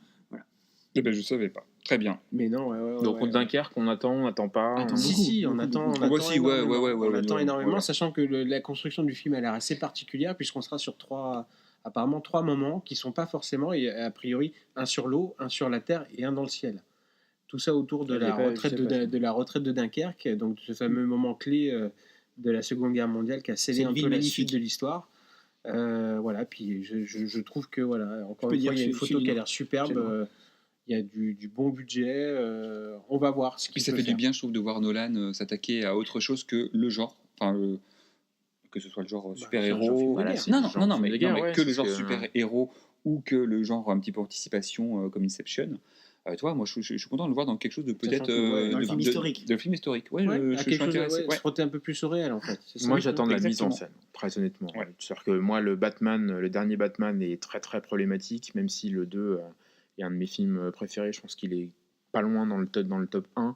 Eh ben, je savais pas. Très bien. Mais non, ouais. Donc Dunkerque. Dunkerque, on attend pas. Attends, Si, beaucoup, si, on beaucoup, attend. beaucoup. On attend Ouais, si, ouais, énormément. ouais, On attend ouais, énormément, ouais. sachant que la construction du film a l'air assez particulière, puisqu'on sera sur apparemment trois moments qui sont pas forcément, et a priori, un sur l'eau, un sur la terre et un dans le ciel. Tout ça autour de Je la l'ai pas- retraite je sais pas. de la retraite de Dunkerque, donc ce fameux moment clé de la Seconde Guerre mondiale qui a scellé C'est une un ville peu la magnifique. suite de l'histoire. Voilà, puis je trouve que voilà, encore peux une fois, dire il y a une que photo qui a Céline, l'air superbe. j'adore. il y a du bon budget. On va voir ce Puis qu'il ça peut fait du faire. bien, je trouve, de voir Nolan s'attaquer à autre chose que le genre. Enfin, que ce soit le genre c'est un super-héros. film de Voilà, guerre. c'est Non, le non, genre non, non, film mais, de non, guerre, mais ouais, que le c'est genre ce que- super-héros ou que le genre un petit peu anticipation comme Inception. Tu vois, moi, je suis content de le voir dans quelque chose de peut-être que, ouais, dans le de film historique. de film historique. Ouais, Ouais, je à suis quelque chose de, intéressé. ouais, Ouais. se frotter un peu plus au réel en fait. C'est ça. Moi, j'attends de la mise Exactement. en scène, très honnêtement. Ouais. C'est-à-dire que moi, le Batman, le dernier Batman est très très problématique, même si le 2 est un de mes films préférés. Je pense qu'il est pas loin dans le top 1.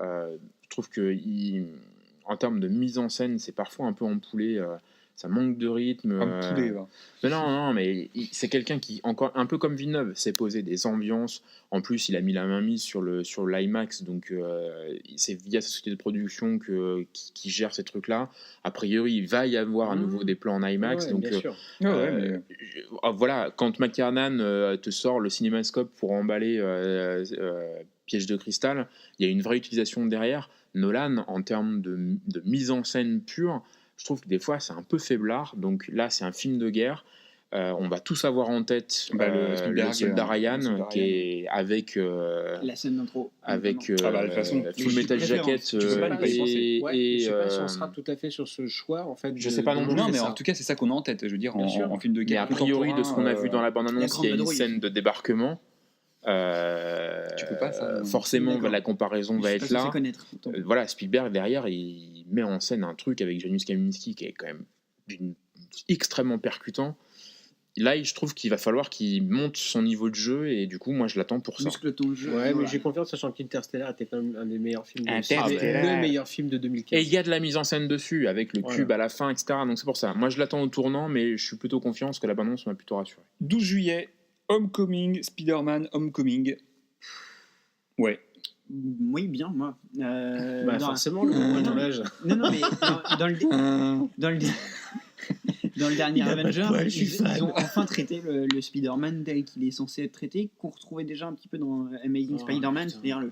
Je trouve que en termes de mise en scène, c'est parfois un peu empoulé. Ça manque de rythme. Comme poulet, va. Non, mais c'est quelqu'un qui, encore un peu comme Villeneuve, s'est posé des ambiances. En plus, il a mis la main mise sur l'IMAX, donc c'est via sa société de production qui gère ces trucs-là. A priori, il va y avoir à nouveau des plans en IMAX. Ouais, donc, bien sûr. voilà, quand McTiernan te sort le cinémascope pour emballer Piège de cristal, il y a une vraie utilisation derrière. Nolan, en termes de mise en scène pure, je trouve que des fois c'est un peu faiblard. Donc là, c'est un film de guerre. On va tous avoir en tête Le le Spielberg, soldat Ryan, le soldat qui est avec La scène d'intro. avec notamment. Ah bah, de toute façon, Full les Metal références, Jacket tu peux pas ne pas y et, Ouais, mais je sais pas si on euh, sera tout à fait sur ce choix en fait. je sais pas non plus, Non, mais ça. en tout cas, c'est ça qu'on a en tête. Je veux dire, Bien sûr. en film de mais guerre. a priori de ce qu'on a vu dans la la bande-annonce, grande il y a une vadrouille. scène de débarquement. Tu peux pas, ça, non. Forcément, D'accord. la comparaison va Je être suis pas censé là. connaître. Voilà, Spielberg derrière, il met en scène un truc avec Janusz Kaminski qui est quand même extrêmement percutant. Là, je trouve qu'il va falloir qu'il monte son niveau de jeu et du coup, moi, je l'attends pour ça. Muscle ton jeu. Ouais, mais Voilà. j'ai confiance, sachant qu'Interstellar était quand même un des meilleurs films de Interstellar. le meilleur film de 2015. Et il y a de la mise en scène dessus, avec le Voilà. cube à la fin, etc. Donc c'est pour ça. Moi, je l'attends au tournant, mais je suis plutôt confiant parce que la bande-annonce m'a plutôt rassuré. 12 juillet, Homecoming, Spider-Man, Homecoming. Ouais. Oui, bien, moi. Bah, dans- forcément, le tournage. Non, mais dans le dans le dernier Il a pas de Avenger, poil, je suis fan. ils ont enfin traité le Spider-Man tel qu'il est censé être traité, qu'on retrouvait déjà un petit peu dans Amazing Oh, Spider-Man, putain. c'est-à-dire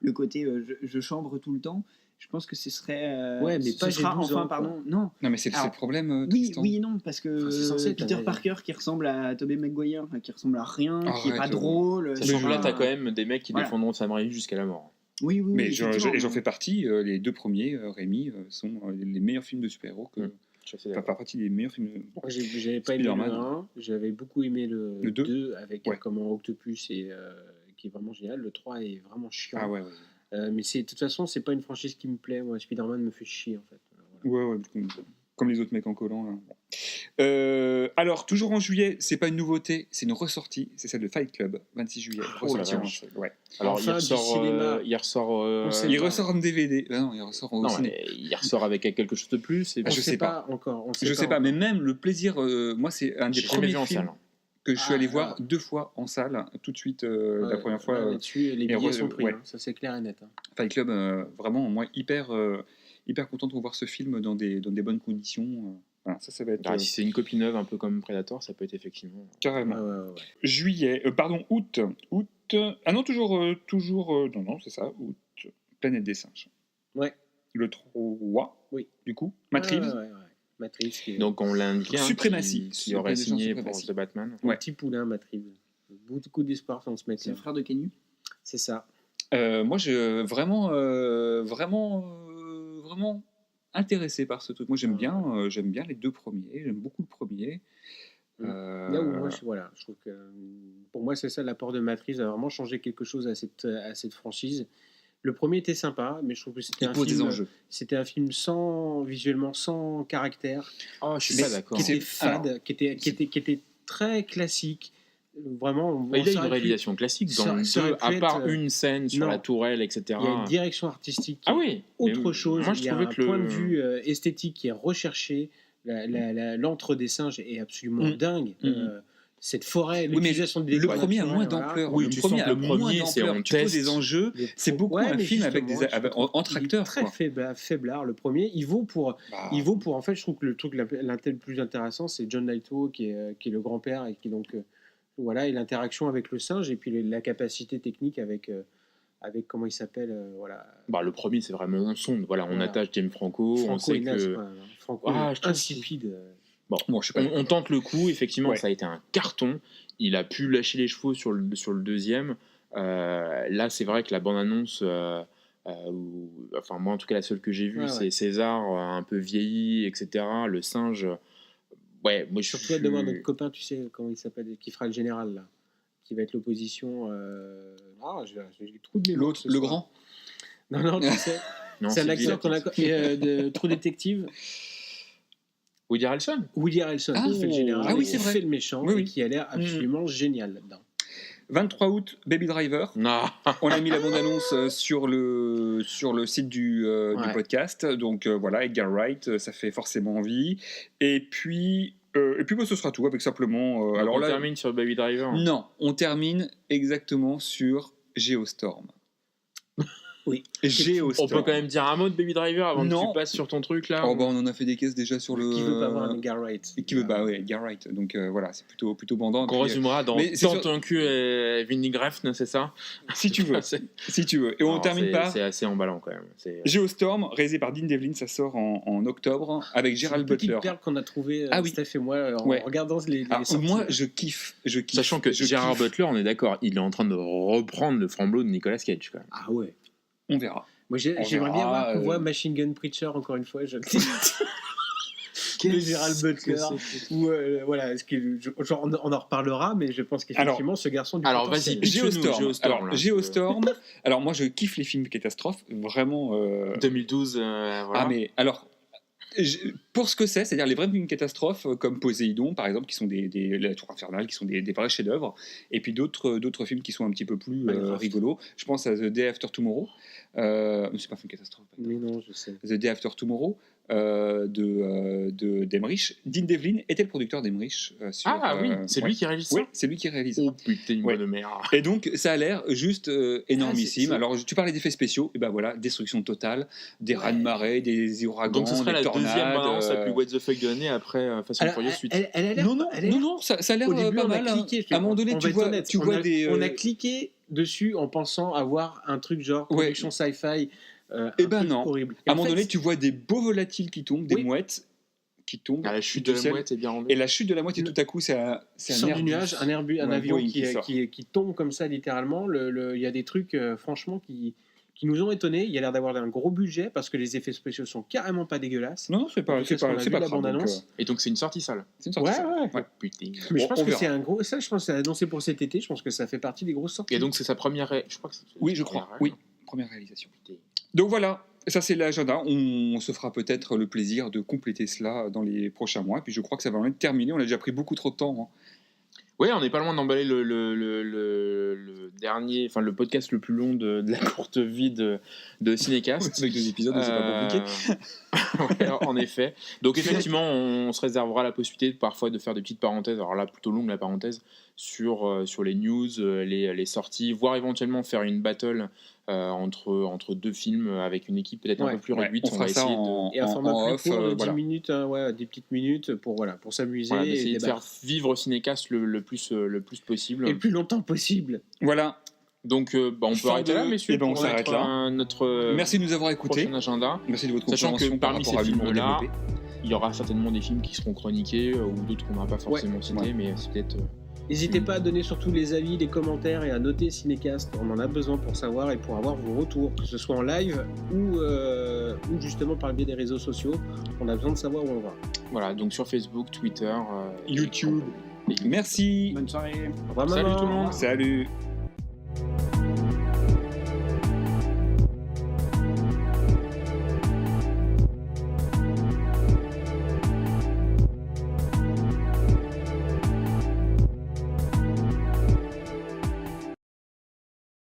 le côté je chambre tout le temps. Je pense que ce serait. Ouais, mais ce pas sera j'ai 12 enfin, ans, quoi. pardon. Non. Non, mais c'est Alors, le problème, Oui, Tristan. oui, et non, parce que Enfin, c'est censé être Peter un- Parker qui ressemble à Tobey Maguire, qui ressemble à rien, qui est pas Arrête, drôle. Sachant que là, pas- t'as quand même des mecs qui Voilà. défendront Sam Raimi jusqu'à la mort. Oui, oui, Mais oui, j'en effectivement. fais partie. Les deux premiers, Rémi, sont les meilleurs films de super-héros que. Je suis assez Enfin, d'accord. par partie des meilleurs films. Moi, j'avais pas aimé le Spider-Man. 1, j'avais beaucoup aimé le Le 2 avec Ouais. comment Octopus et qui est vraiment génial. Le 3 est vraiment chiant. Ah ouais, Mais de toute façon, c'est pas une franchise qui me plaît. Moi, Spider-Man me fait chier en fait. Voilà. ouais. Comme les autres mecs en collant. Là. Alors, toujours en juillet, c'est pas une nouveauté, c'est une ressortie. C'est celle de Fight Club, 26 juillet. Oh la ressortie en vache. salle, ouais. Alors, Enfin, du il cinéma. ressort. On sait Il pas. ressort en DVD. Non, il ressort au Non, ciné. mais il ressort avec quelque chose de plus. Et Ah, On je sait sais pas encore. On Je sais pas, mais même le plaisir, moi, c'est un des j'ai jamais premiers vu en films salle. que je suis allé Ah, voir ah. 2 fois en salle, tout de suite, Ouais, la première fois. là, là-dessus, les et billets sont pris. ouais. Hein, ça, c'est clair et net. Hein. Fight Club, vraiment, moi, hyper content de revoir ce film dans des bonnes conditions. Voilà, ça va être Ah, si c'est une copie neuve, un peu comme Predator, ça peut être effectivement. carrément. Ouais. Juillet, août. Ah non, toujours, non, c'est ça, août. Planète des singes. Ouais. Le 3, Oui. du coup. Matt Reeves. Ouais. Matt Reeves, qui est Donc on l'a indiqué, hein, Suprématie. qui aurait Suprématie. signé pour The Batman. Ouais. un petit poulain, Matt Reeves. Beaucoup d'espoir dans ce C'est mec-là. le frère de Kenny. C'est ça. Moi, je vraiment intéressé par ce truc. Moi, j'aime bien les 2 premiers. J'aime beaucoup le premier. Là où moi, je trouve que pour moi, c'est ça l'apport de Matt Reeves a vraiment changé quelque chose à cette franchise. Le premier était sympa, mais je trouve que Il pose des enjeux. c'était un film visuellement sans caractère, Oh, je suis Mais pas d'accord. qui était C'est- alors, fade, qui était très classique. Vraiment, Il ça a une aurait pu- réalisation classique ça- dans le ça aurait 2, pu à être, part une scène sur non. la tourelle, etc. il y a une direction artistique qui Ah est oui, autre mais chose. Moi, je il y a trouvais un que point de vue esthétique qui est recherché. L'antre des singes est absolument Mm. dingue. Cette forêt, Oui, mais l'utilisation des le décors premier a naturels, moins voilà. d'ampleur. Oui, le tu premier sens que a le moins premier, c'est d'ampleur. on Tu poses teste. des enjeux. C'est beaucoup un mais film avec justement, je trouve entre qu'il est acteurs. très quoi. faiblard, le premier. Il vaut pour en fait, je trouve que le truc le plus intéressant, c'est John Lithgow qui est le grand-père et qui donc voilà, et l'interaction avec le singe et puis la capacité technique avec comment il s'appelle, voilà. Bah, le premier, c'est vraiment on sonde. Voilà, on Voilà. attache James Franco, on Franco sait est naze, que. quoi, hein. Franco Ah, est je trouve insipide. Bon, je sais pas. On tente le coup, effectivement, Ouais. ça a été un carton. Il a pu lâcher les chevaux sur le deuxième. Là, c'est vrai que la bande-annonce, enfin moi en tout cas la seule que j'ai vue, c'est César un peu vieilli, etc. Le singe, ouais, moi je Surtout à demain notre copain, tu sais comment il s'appelle, qui fera le général là, qui va être l'opposition. J'ai le trou de mémoire. L'autre, le grand. Non, tu sais. Non, c'est un acteur qu'on a de True Detective. Woody Harrelson. Woody Harrelson qui fait le général. Ah oui, c'est qui vrai. fait le méchant et qui a l'air absolument génial là-dedans. 23 août, Baby Driver. Non. On a mis la bande-annonce sur le site du podcast. Donc voilà, Edgar Wright, ça fait forcément envie. Et puis ce sera tout avec simplement. On termine sur Baby Driver. Non, on termine exactement sur Geostorm. Oui. Geostorm. On peut quand même dire un mot de Baby Driver avant que tu passes sur ton truc là. Oh, bah, on en a fait des caisses déjà sur le. Qui veut pas voir un Edgar Wright? Edgar Wright. Donc voilà, c'est plutôt bandant. Qu'on résumera dans ton cul et Vinnie Grefn, c'est ça? Si tu veux. Si tu veux. Et on termine par. C'est assez emballant quand même. Geostorm, réalisé par Dean Devlin, ça sort en octobre avec Gérald Butler. C'est une petite perle qu'on a trouvée, Steph et moi, en regardant les sorties. Moi, je kiffe. Sachant que Gérard Butler, on est d'accord, il est en train de reprendre le flambeau de Nicolas Cage quand même. Ah ouais. On verra. Moi, j'aimerais bien voir qu'on voit Machine Gun Preacher encore une fois. Je le dis. Le Gérald Butler. Ou voilà, on en reparlera, mais je pense qu'effectivement, ce garçon du alors vas-y, Geostorm. Alors moi, je kiffe les films catastrophes, vraiment. 2012. Voilà. Ah mais alors. Pour ce que c'est-à-dire les vrais films catastrophes comme Poséidon par exemple, qui sont la Tour Infernale, qui sont des vrais chefs-d'œuvre, et puis d'autres films qui sont un petit peu plus rigolos. Je pense à The Day After Tomorrow. C'est pas un film catastrophe. Mais non, je sais. The Day After Tomorrow d'Emmerich. Dean Devlin était le producteur d'Emmerich. Oui, c'est lui qui réalise ça. Oui, c'est lui qui réalise. Oh putain, une bonne merde. Et donc ça a l'air juste énormissime. Alors tu parlais d'effets spéciaux, et ben voilà, destruction totale, des raz-de-marée, des ouragans, donc ce serait des la tornades. Deuxième balance la plus what the fuck de l'année après Fast and Furious 8. Elle a l'air. Non, ça a l'air pas mal. À un moment donné, tu vois des. On a cliqué dessus en pensant avoir un truc genre production sci-fi. Eh ben non. Horrible. À un moment donné, tu vois des beaux volatiles qui tombent, des mouettes qui tombent. La chute de la mouette est bien rendue. Et la chute de la mouette, et tout à coup, c'est un nuage, un avion qui tombe comme ça littéralement. Il y a des trucs, franchement, qui nous ont étonnés. Il y a l'air d'avoir un gros budget parce que les effets spéciaux sont carrément pas dégueulasses. Non, c'est pas la bande-annonce. Et donc c'est une sortie salle. C'est une sortie salle. Ouais. Putain. Mais je pense que c'est un gros. Ça, je pense que c'est annoncé pour cet été. Je pense que ça fait partie des grosses sorties. Et donc c'est sa première. Je crois que je crois. Oui, première réalisation. Donc voilà. Ça, c'est l'agenda. On se fera peut-être le plaisir de compléter cela dans les prochains mois. Et puis, je crois que ça va en être terminé. On a déjà pris beaucoup trop de temps. Oui, on n'est pas loin d'emballer le dernier, enfin le podcast le plus long de la courte vie de Cinécast. Avec 2 épisodes, c'est pas compliqué. Ouais, en effet. Donc effectivement, on se réservera la possibilité parfois de faire des petites parenthèses. Alors là, plutôt longue la parenthèse sur les news, les sorties, voire éventuellement faire une battle entre 2 films avec une équipe peut-être un peu plus réduite. On va essayer et un format plus court, 10 minutes, des petites minutes pour s'amuser. Voilà, essayer de faire vivre Cinécast le plus possible. Et le plus longtemps possible. Voilà. Donc on peut arrêter là, messieurs. Et on s'arrête là. Merci de nous avoir écoutés. Agenda. Merci de votre Sachant compréhension que parmi ces films-là, développé. il y aura certainement des films qui seront chroniqués ou d'autres qu'on n'aura pas forcément cités, mais c'est peut-être... N'hésitez pas à donner surtout les avis, les commentaires et à noter Cinécast. On en a besoin pour savoir et pour avoir vos retours, que ce soit en live ou justement par le biais des réseaux sociaux. On a besoin de savoir où on va. Voilà, donc sur Facebook, Twitter, YouTube. Merci. Bonne soirée. Au revoir, Salut tout le monde. Salut.